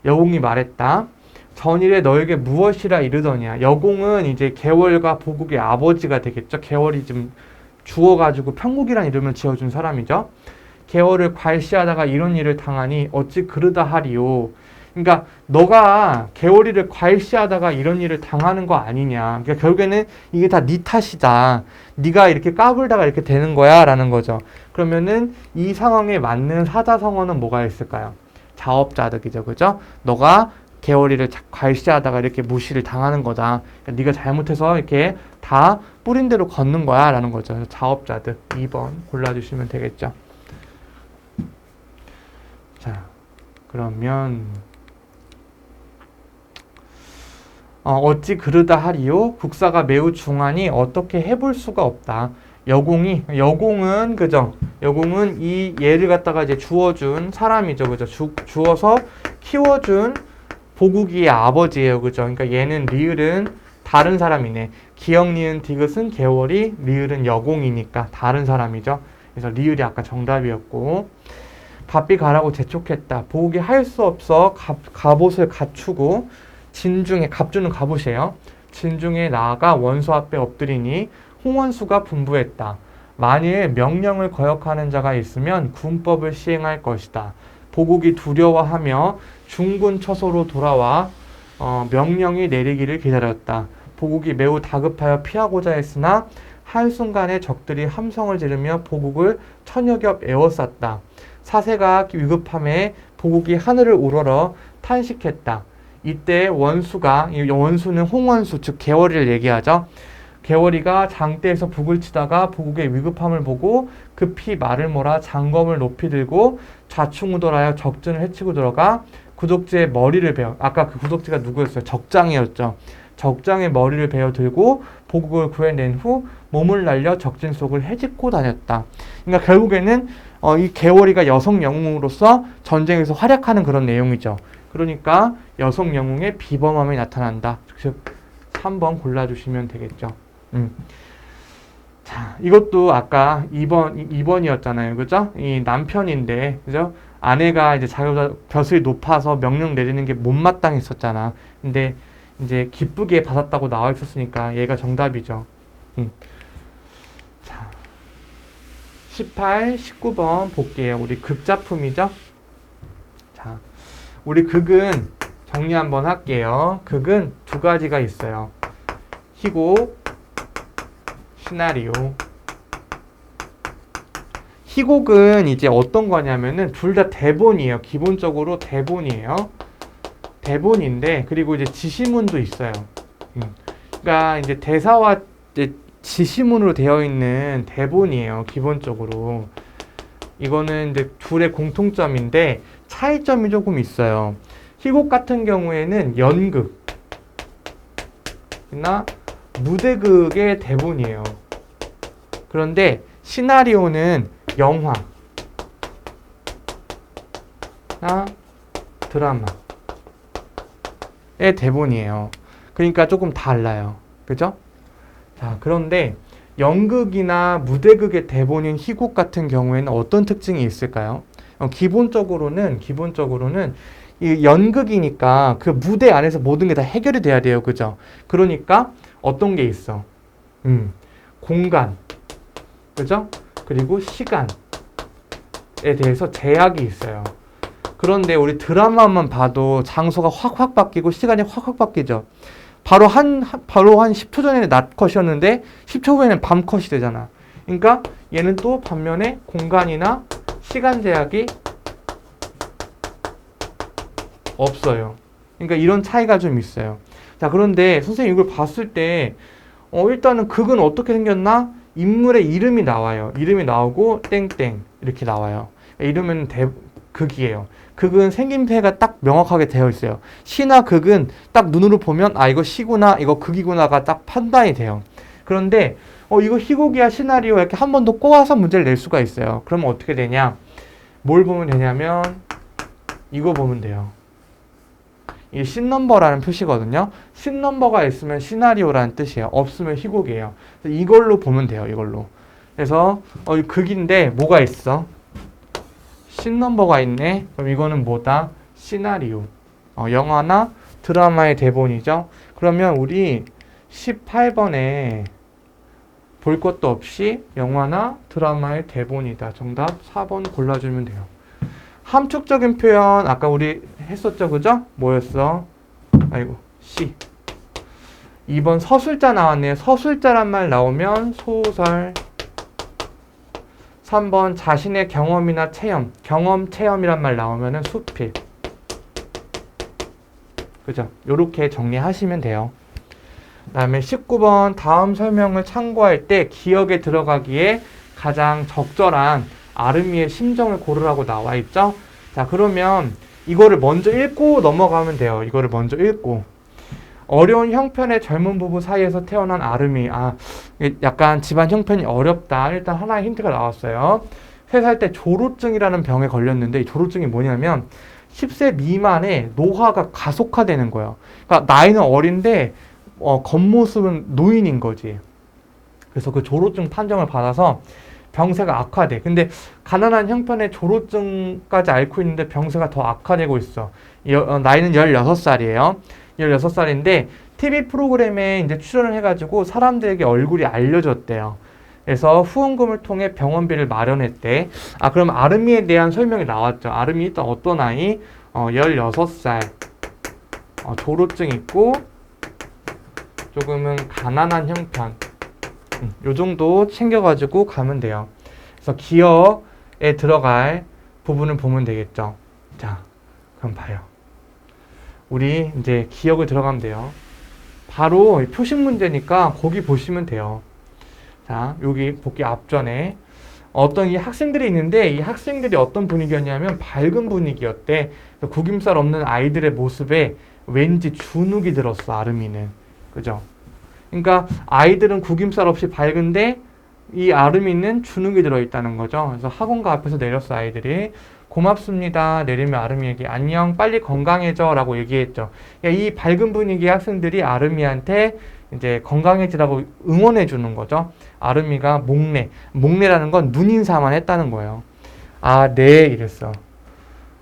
여공이 말했다. 전일에 너에게 무엇이라 이르더냐. 여공은 이제 개월과 보국의 아버지가 되겠죠. 개월이 좀 주어가지고 편국이란 이름을 지어준 사람이죠. 계월을 괄시하다가 이런 일을 당하니 어찌 그르다 하리요. 그러니까 너가 계월이를 괄시하다가 이런 일을 당하는 거 아니냐. 그러니까 결국에는 이게 다 네 탓이다. 네가 이렇게 까불다가 이렇게 되는 거야 라는 거죠. 그러면은 이 상황에 맞는 사자성어는 뭐가 있을까요? 자업자득이죠. 그죠? 너가 계월이를 괄시하다가 이렇게 무시를 당하는 거다. 그러니까 네가 잘못해서 이렇게 다 뿌린 대로 걷는 거야 라는 거죠. 자업자득 2번 골라주시면 되겠죠. 자, 그러면 어찌 그르다 하리요? 국사가 매우 중하니 어떻게 해볼 수가 없다. 여공은 그죠? 여공은 이 얘를 갖다가 이제 주어준 사람이죠, 그죠? 주어서 키워준 보국이의 아버지예요, 그죠? 그러니까 얘는 리을은 다른 사람이네. 기역, 니은, 디귿은 계월이, 리을은 여공이니까 다른 사람이죠. 그래서 리을이 아까 정답이었고, 바삐 가라고 재촉했다. 보국이 할 수 없어 갑옷을 갖추고 진중에, 갑주는 갑옷이에요. 진중에 나아가 원수 앞에 엎드리니 홍원수가 분부했다. 만일 명령을 거역하는 자가 있으면 군법을 시행할 것이다. 보국이 두려워하며 중군 처소로 돌아와 명령이 내리기를 기다렸다. 보국이 매우 다급하여 피하고자 했으나 한순간에 적들이 함성을 지르며 보국을 천여 겹 에워쌌다. 사세가 위급함에 보국이 하늘을 우러러 탄식했다. 이때 원수가, 이 원수는 홍원수, 즉 계월이를 얘기하죠. 계월이가 장대에서 북을 치다가 보국의 위급함을 보고 급히 말을 몰아 장검을 높이 들고 좌충우돌하여 적진을 해치고 들어가 구독지의 머리를 베어, 아까 그 구독지가 누구였어요? 적장이었죠. 적장의 머리를 베어 들고 보국을 구해낸 후 몸을 날려 적진 속을 헤집고 다녔다. 그러니까 결국에는 이 계월이가 여성 영웅으로서 전쟁에서 활약하는 그런 내용이죠. 그러니까 여성 영웅의 비범함이 나타난다. 즉 3번 골라주시면 되겠죠. 자, 이것도 아까 2번이었잖아요. 그죠? 이 남편인데, 그죠? 아내가 이제 자기보다 벼슬이 높아서 명령 내리는 게 못마땅했었잖아. 근데 이제 기쁘게 받았다고 나와 있었으니까 얘가 정답이죠. 자, 18, 19번 볼게요. 우리 극작품이죠? 자, 우리 극은 정리 한번 할게요. 극은 두 가지가 있어요. 희곡, 시나리오. 희곡은 이제 어떤 거냐면은 둘 다 대본이에요. 기본적으로 대본이에요. 대본인데, 그리고 이제 지시문도 있어요. 그러니까 이제 대사와 이제 지시문으로 되어 있는 대본이에요. 기본적으로. 이거는 이제 둘의 공통점인데 차이점이 조금 있어요. 희곡 같은 경우에는 연극이나 무대극의 대본이에요. 그런데 시나리오는 영화나 드라마의 대본이에요. 그러니까 조금 달라요. 그죠? 자, 그런데 연극이나 무대극의 대본인 희곡 같은 경우에는 어떤 특징이 있을까요? 기본적으로는 이 연극이니까 그 무대 안에서 모든 게 다 해결이 돼야 돼요. 그죠? 그러니까 어떤 게 있어? 공간, 그죠? 그리고 시간에 대해서 제약이 있어요. 그런데 우리 드라마만 봐도 장소가 확확 바뀌고 시간이 확확 바뀌죠. 바로 한 10초 전에 낮 컷이었는데 10초 후에는 밤 컷이 되잖아. 그러니까 얘는 또 반면에 공간이나 시간 제약이 없어요. 그러니까 이런 차이가 좀 있어요. 자, 그런데 선생님 이걸 봤을 때 일단은 극은 어떻게 생겼나? 인물의 이름이 나와요. 이름이 나오고 땡땡 이렇게 나와요. 이러면 극이에요. 극은 생김새가 딱 명확하게 되어 있어요. 시나 극은 딱 눈으로 보면 아 이거 시구나 이거 극이구나가 딱 판단이 돼요. 그런데 이거 희곡이야 시나리오 이렇게 한 번 더 꼬아서 문제를 낼 수가 있어요. 그러면 어떻게 되냐? 뭘 보면 되냐면 이거 보면 돼요. 이게 씬넘버라는 표시거든요. 씬넘버가 있으면 시나리오라는 뜻이에요. 없으면 희곡이에요. 이걸로 보면 돼요. 이걸로. 그래서 극인데 뭐가 있어? 씬넘버가 있네. 그럼 이거는 뭐다? 시나리오. 영화나 드라마의 대본이죠. 그러면 우리 18번에 볼 것도 없이 영화나 드라마의 대본이다. 정답 4번 골라주면 돼요. 함축적인 표현 아까 우리 했었죠, 그죠? 뭐였어? 아이고, C. 2번 서술자 나왔네요. 서술자란 말 나오면 소설. 3번 자신의 경험이나 체험, 경험, 체험이란 말 나오면 수필. 그죠? 요렇게 정리하시면 돼요. 그 다음에 19번 다음 설명을 참고할 때 기억에 들어가기에 가장 적절한 아름이의 심정을 고르라고 나와 있죠? 자, 그러면 이거를 먼저 읽고 넘어가면 돼요. 이거를 먼저 읽고. 어려운 형편의 젊은 부부 사이에서 태어난 아름이. 약간 집안 형편이 어렵다. 일단 하나의 힌트가 나왔어요. 3살 때 조루증이라는 병에 걸렸는데 이 조루증이 뭐냐면 10세 미만의 노화가 가속화되는 거예요. 그러니까 나이는 어린데 겉모습은 노인인 거지. 그래서 그 조루증 판정을 받아서 병세가 악화돼. 근데 가난한 형편의 조루증까지 앓고 있는데 병세가 더 악화되고 있어. 나이는 16살이에요. 16살인데 TV 프로그램에 이제 출연을 해가지고 사람들에게 얼굴이 알려졌대요. 그래서 후원금을 통해 병원비를 마련했대. 그럼 아름이에 대한 설명이 나왔죠. 아름이 일단 어떤 아이? 16살. 조루증 있고 조금은 가난한 형편. 요 정도 챙겨가지고 가면 돼요. 그래서 기억에 들어갈 부분을 보면 되겠죠. 자, 그럼 봐요. 우리 이제 기억을 들어가면 돼요. 바로 표식 문제니까 거기 보시면 돼요. 자, 여기 복기 앞전에 어떤 이 학생들이 있는데 이 학생들이 어떤 분위기였냐면 밝은 분위기였대. 구김살 없는 아이들의 모습에 왠지 주눅이 들었어, 아름이는. 그죠? 그러니까 아이들은 구김살 없이 밝은데 이 아름이는 주눅이 들어있다는 거죠. 그래서 학원가 앞에서 내렸어, 아이들이. 고맙습니다. 내리면 아름이에게 안녕, 빨리 건강해져 라고 얘기했죠. 이 밝은 분위기의 학생들이 아름이한테 이제 건강해지라고 응원해 주는 거죠. 아름이가 목례라는 건 눈인사만 했다는 거예요. 네, 이랬어.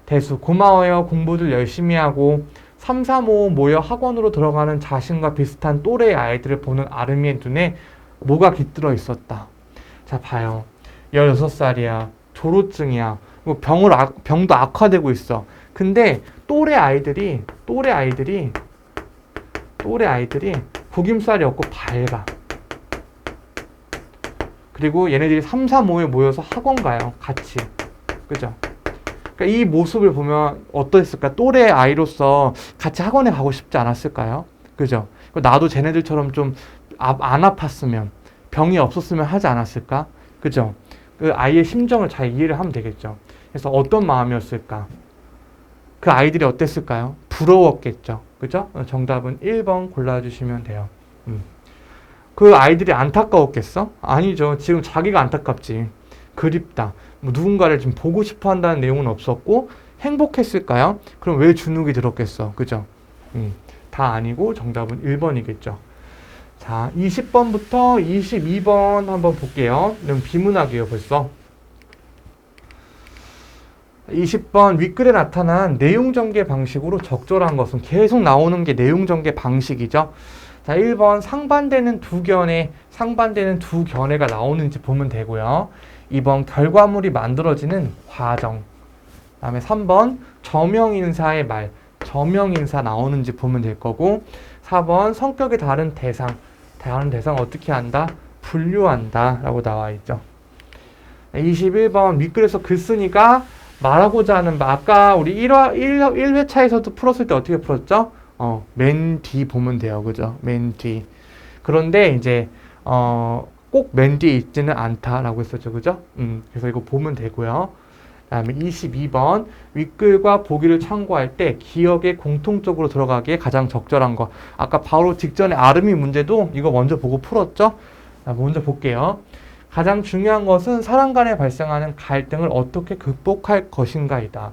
대수, 고마워요. 공부들 열심히 하고 3, 4, 5 모여 학원으로 들어가는 자신과 비슷한 또래의 아이들을 보는 아름이의 눈에 뭐가 깃들어 있었다. 자, 봐요. 16살이야. 조루증이야. 병도 악화되고 있어. 근데 또래 아이들이 구김살이 없고 밝아. 그리고 얘네들이 3, 4, 5에 모여서 학원 가요. 같이. 그죠? 그러니까 이 모습을 보면 어떠했을까? 또래 아이로서 같이 학원에 가고 싶지 않았을까요? 그죠? 나도 쟤네들처럼 좀 안 아팠으면, 병이 없었으면 하지 않았을까? 그죠? 그 아이의 심정을 잘 이해를 하면 되겠죠. 그래서 어떤 마음이었을까? 그 아이들이 어땠을까요? 부러웠겠죠. 그죠? 정답은 1번 골라주시면 돼요. 그 아이들이 안타까웠겠어? 아니죠. 지금 자기가 안타깝지. 그립다. 누군가를 좀 보고 싶어 한다는 내용은 없었고, 행복했을까요? 그럼 왜 주눅이 들었겠어? 그죠? 다 아니고 정답은 1번이겠죠. 자, 20번부터 22번 한번 볼게요. 이건 비문학이에요, 벌써. 20번 윗글에 나타난 내용 전개 방식으로 적절한 것은 계속 나오는 게 내용 전개 방식이죠. 자, 1번 상반되는 두 견해가 나오는지 보면 되고요. 2번 결과물이 만들어지는 과정. 그 다음에 3번 저명인사의 말, 저명인사 나오는지 보면 될 거고, 4번 성격이 다른 대상 어떻게 한다? 분류한다 라고 나와 있죠. 21번 윗글에서 글쓴이가 말하고자 하는 바, 아까 우리 1회차에서도 풀었을 때 어떻게 풀었죠? 맨 뒤 보면 돼요. 그죠? 맨 뒤. 그런데 이제 꼭 맨 뒤에 있지는 않다라고 했었죠. 그죠? 그래서 이거 보면 되고요. 그 다음에 22번 윗글과 보기를 참고할 때 기억에 공통적으로 들어가기에 가장 적절한 것. 아까 바로 직전에 아름이 문제도 이거 먼저 보고 풀었죠? 자, 먼저 볼게요. 가장 중요한 것은 사람 간에 발생하는 갈등을 어떻게 극복할 것인가이다.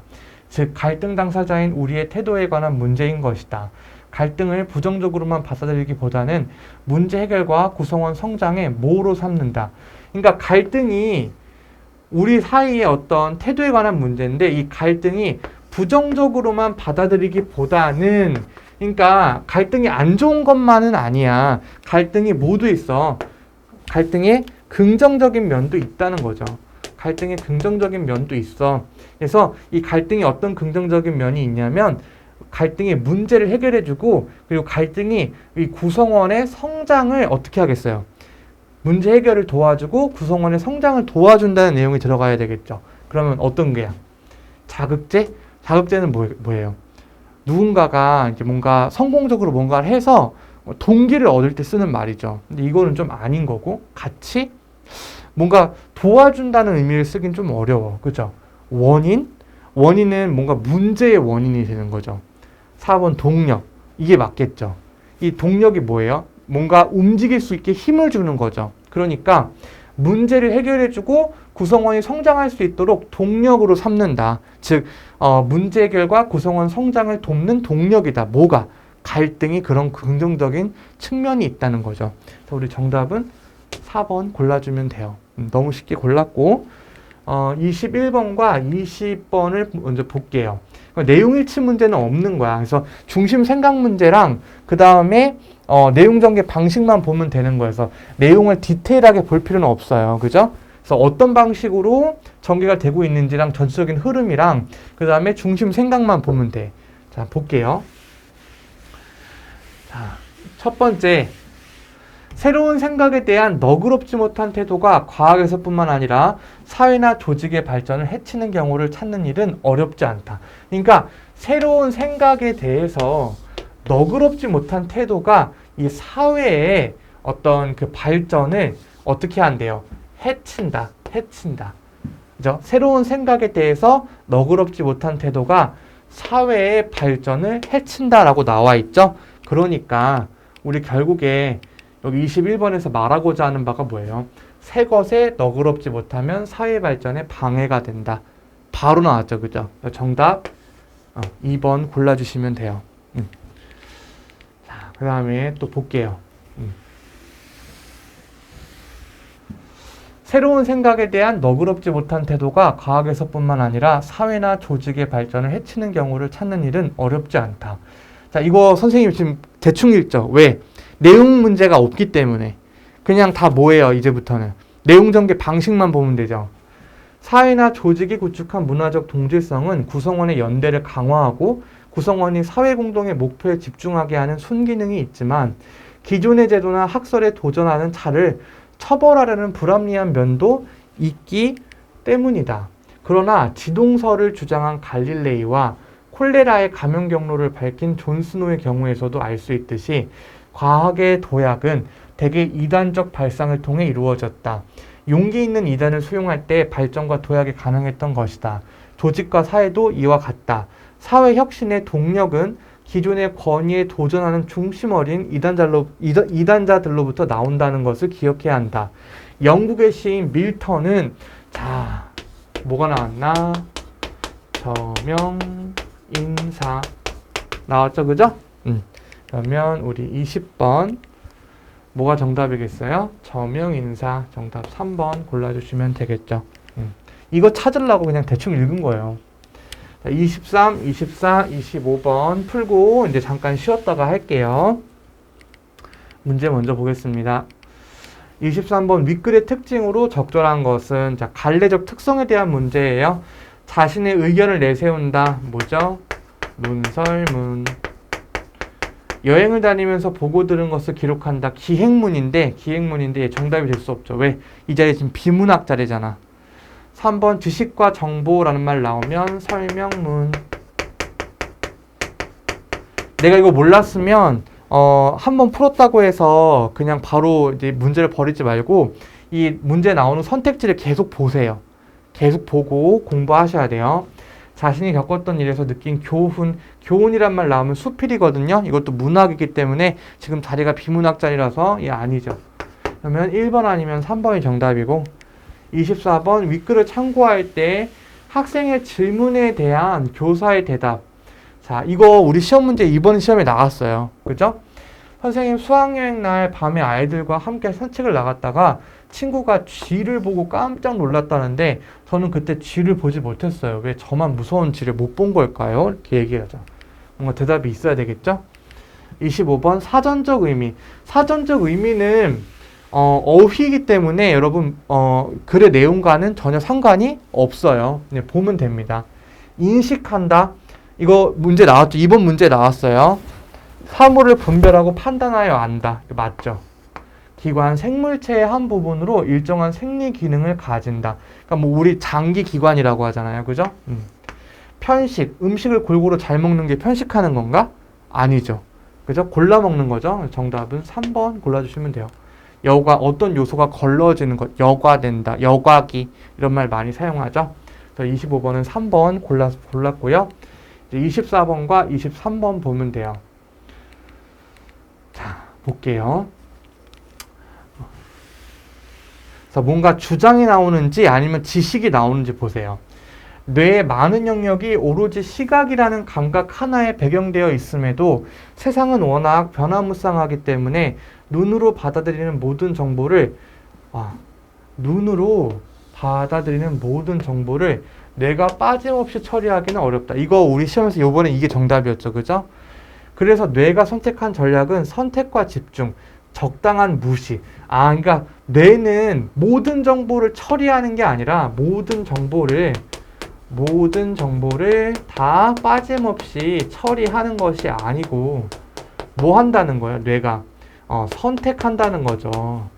즉 갈등 당사자인 우리의 태도에 관한 문제인 것이다. 갈등을 부정적으로만 받아들이기보다는 문제 해결과 구성원 성장의 모로 삼는다. 그러니까 갈등이 우리 사이의 어떤 태도에 관한 문제인데 이 갈등이 부정적으로만 받아들이기보다는, 그러니까 갈등이 안 좋은 것만은 아니야. 갈등이 모두 있어. 갈등에 긍정적인 면도 있다는 거죠. 갈등에 긍정적인 면도 있어. 그래서 이 갈등에 어떤 긍정적인 면이 있냐면 갈등의 문제를 해결해주고 그리고 갈등이 이 구성원의 성장을 어떻게 하겠어요? 문제 해결을 도와주고 구성원의 성장을 도와준다는 내용이 들어가야 되겠죠. 그러면 어떤 게야? 자극제? 자극제는 뭐예요? 누군가가 이제 뭔가 성공적으로 뭔가를 해서 동기를 얻을 때 쓰는 말이죠. 근데 이거는 좀 아닌 거고, 같이 뭔가 도와준다는 의미를 쓰긴 좀 어려워. 그죠? 원인? 원인은 뭔가 문제의 원인이 되는 거죠. 4번 동력. 이게 맞겠죠. 이 동력이 뭐예요? 뭔가 움직일 수 있게 힘을 주는 거죠. 그러니까 문제를 해결해주고 구성원이 성장할 수 있도록 동력으로 삼는다. 즉 문제 해결과 구성원 성장을 돕는 동력이다. 뭐가? 갈등이 그런 긍정적인 측면이 있다는 거죠. 그래서 우리 정답은 4번 골라주면 돼요. 너무 쉽게 골랐고 21번과 20번을 먼저 볼게요. 내용 일치 문제는 없는 거야. 그래서 중심 생각 문제랑 그 다음에 내용 전개 방식만 보면 되는 거여서 내용을 디테일하게 볼 필요는 없어요. 그죠? 그래서 어떤 방식으로 전개가 되고 있는지랑 전체적인 흐름이랑 그 다음에 중심 생각만 보면 돼. 자, 볼게요. 자, 첫 번째. 새로운 생각에 대한 너그럽지 못한 태도가 과학에서뿐만 아니라 사회나 조직의 발전을 해치는 경우를 찾는 일은 어렵지 않다. 그러니까 새로운 생각에 대해서 너그럽지 못한 태도가 이 사회의 어떤 그 발전을 어떻게 한대요? 해친다. 그죠? 새로운 생각에 대해서 너그럽지 못한 태도가 사회의 발전을 해친다라고 나와 있죠. 그러니까 우리 결국에 여기 21번에서 말하고자 하는 바가 뭐예요? 새 것에 너그럽지 못하면 사회 발전에 방해가 된다. 바로 나왔죠. 그죠? 정답 2번 골라주시면 돼요. 자, 그 다음에 또 볼게요. 새로운 생각에 대한 너그럽지 못한 태도가 과학에서뿐만 아니라 사회나 조직의 발전을 해치는 경우를 찾는 일은 어렵지 않다. 자, 이거 선생님 지금 대충 읽죠? 왜? 내용 문제가 없기 때문에. 그냥 다 뭐예요, 이제부터는. 내용 전개 방식만 보면 되죠. 사회나 조직이 구축한 문화적 동질성은 구성원의 연대를 강화하고 구성원이 사회 공동의 목표에 집중하게 하는 순기능이 있지만 기존의 제도나 학설에 도전하는 자를 처벌하려는 불합리한 면도 있기 때문이다. 그러나 지동설을 주장한 갈릴레이와 콜레라의 감염 경로를 밝힌 존 스노의 경우에서도 알 수 있듯이 과학의 도약은 대개 이단적 발상을 통해 이루어졌다. 용기 있는 이단을 수용할 때 발전과 도약이 가능했던 것이다. 조직과 사회도 이와 같다. 사회 혁신의 동력은 기존의 권위에 도전하는 중심 어린 이단자들로부터 나온다는 것을 기억해야 한다. 영국의 시인 밀턴은 자, 뭐가 나왔나? 저명, 인사 나왔죠, 그죠? 그러면 우리 20번 뭐가 정답이겠어요? 저명인사 정답 3번 골라주시면 되겠죠. 이거 찾으려고 그냥 대충 읽은 거예요. 자, 23, 24, 25번 풀고 이제 잠깐 쉬었다가 할게요. 문제 먼저 보겠습니다. 23번 윗글의 특징으로 적절한 것은 자, 갈래적 특성에 대한 문제예요. 자신의 의견을 내세운다. 뭐죠? 문설문. 여행을 다니면서 보고 들은 것을 기록한다. 기행문인데 정답이 될 수 없죠. 왜? 이 자리 지금 비문학 자리잖아. 3번 지식과 정보라는 말 나오면 설명문. 내가 이거 몰랐으면 한번 풀었다고 해서 그냥 바로 이제 문제를 버리지 말고 이 문제 나오는 선택지를 계속 보세요. 계속 보고 공부하셔야 돼요. 자신이 겪었던 일에서 느낀 교훈이란 말 나오면 수필이거든요. 이것도 문학이기 때문에 지금 자리가 비문학 자리라서 아니죠. 그러면 1번 아니면 3번이 정답이고 24번 윗글을 참고할 때 학생의 질문에 대한 교사의 대답. 자, 이거 우리 시험 문제 이번 시험에 나왔어요. 그죠? 선생님 수학여행 날 밤에 아이들과 함께 산책을 나갔다가 친구가 쥐를 보고 깜짝 놀랐다는데 저는 그때 쥐를 보지 못했어요. 왜 저만 무서운 쥐를 못 본 걸까요? 이렇게 얘기하죠. 뭔가 대답이 있어야 되겠죠? 25번 사전적 의미. 사전적 의미는 어휘이기 때문에 여러분 글의 내용과는 전혀 상관이 없어요. 네, 보면 됩니다. 인식한다. 이거 문제 나왔죠. 이번 문제 나왔어요. 사물을 분별하고 판단하여 안다. 맞죠? 기관, 생물체의 한 부분으로 일정한 생리 기능을 가진다. 그러니까 뭐 우리 장기 기관이라고 하잖아요. 그죠? 편식, 음식을 골고루 잘 먹는 게 편식하는 건가? 아니죠. 그죠? 골라 먹는 거죠. 정답은 3번 골라주시면 돼요. 여과, 어떤 요소가 걸러지는 것, 여과된다, 여과기 이런 말 많이 사용하죠. 그래서 25번은 3번 골랐고요. 이제 24번과 23번 보면 돼요. 자, 볼게요. 그래서 뭔가 주장이 나오는지 아니면 지식이 나오는지 보세요. 뇌의 많은 영역이 오로지 시각이라는 감각 하나에 배경되어 있음에도 세상은 워낙 변화무쌍하기 때문에 눈으로 받아들이는 모든 정보를 뇌가 빠짐없이 처리하기는 어렵다. 이거 우리 시험에서 요번에 이게 정답이었죠. 그죠? 그래서 뇌가 선택한 전략은 선택과 집중, 적당한 무시. 그러니까 뇌는 모든 정보를 처리하는 게 아니라 모든 정보를 다 빠짐없이 처리하는 것이 아니고 뭐 한다는 거야? 뇌가 선택한다는 거죠.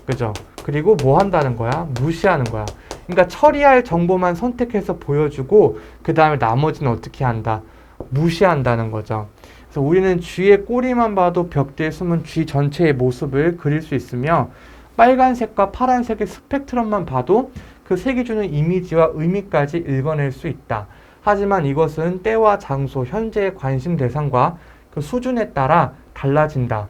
그죠? 그리고 뭐 한다는 거야? 무시하는 거야. 그러니까 처리할 정보만 선택해서 보여주고 그 다음에 나머지는 어떻게 한다? 무시한다는 거죠. 그래서 우리는 쥐의 꼬리만 봐도 벽 뒤에 숨은 쥐 전체의 모습을 그릴 수 있으며 빨간색과 파란색의 스펙트럼만 봐도 그 색이 주는 이미지와 의미까지 읽어낼 수 있다. 하지만 이것은 때와 장소, 현재의 관심 대상과 그 수준에 따라 달라진다.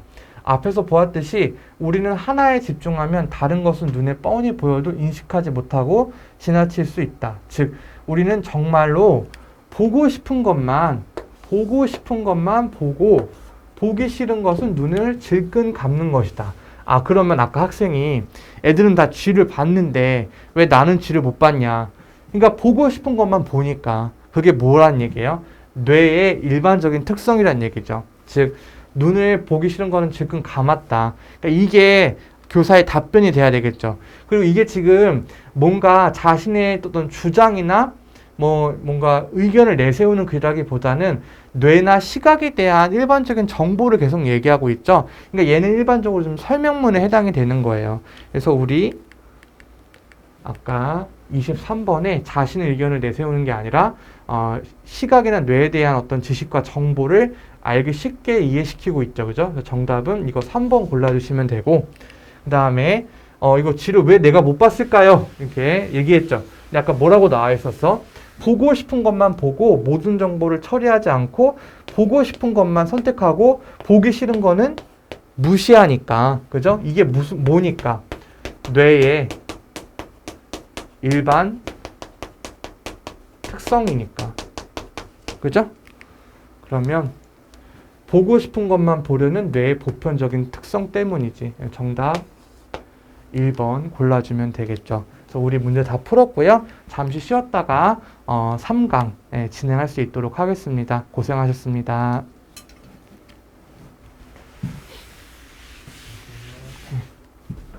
앞에서 보았듯이 우리는 하나에 집중하면 다른 것은 눈에 뻔히 보여도 인식하지 못하고 지나칠 수 있다. 즉, 우리는 정말로 보고 싶은 것만 보고 보기 싫은 것은 눈을 질끈 감는 것이다. 그러면 아까 학생이 애들은 다 쥐를 봤는데 왜 나는 쥐를 못 봤냐? 그러니까 보고 싶은 것만 보니까 그게 뭐란 얘기예요? 뇌의 일반적인 특성이란 얘기죠. 즉 눈을 보기 싫은 거는 질끈 감았다. 그러니까 이게 교사의 답변이 돼야 되겠죠. 그리고 이게 지금 뭔가 자신의 어떤 주장이나 뭔가 의견을 내세우는 글이라기보다는 뇌나 시각에 대한 일반적인 정보를 계속 얘기하고 있죠. 그러니까 얘는 일반적으로 좀 설명문에 해당이 되는 거예요. 그래서 우리 아까 23번에 자신의 의견을 내세우는 게 아니라 시각이나 뇌에 대한 어떤 지식과 정보를 알기 쉽게 이해시키고 있죠. 그죠? 그래서 정답은 이거 3번 골라주시면 되고, 그 다음에 이거 쥐를 왜 내가 못 봤을까요? 이렇게 얘기했죠. 근데 아까 뭐라고 나와 있었어? 보고 싶은 것만 보고 모든 정보를 처리하지 않고 보고 싶은 것만 선택하고 보기 싫은 거는 무시하니까. 그죠? 이게 뭐니까? 뇌의 일반 특성이니까. 그죠? 그러면 보고 싶은 것만 보려는 뇌의 보편적인 특성 때문이지. 정답 1번 골라주면 되겠죠. 그래서 우리 문제 다 풀었고요. 잠시 쉬었다가 3강 진행할 수 있도록 하겠습니다. 고생하셨습니다.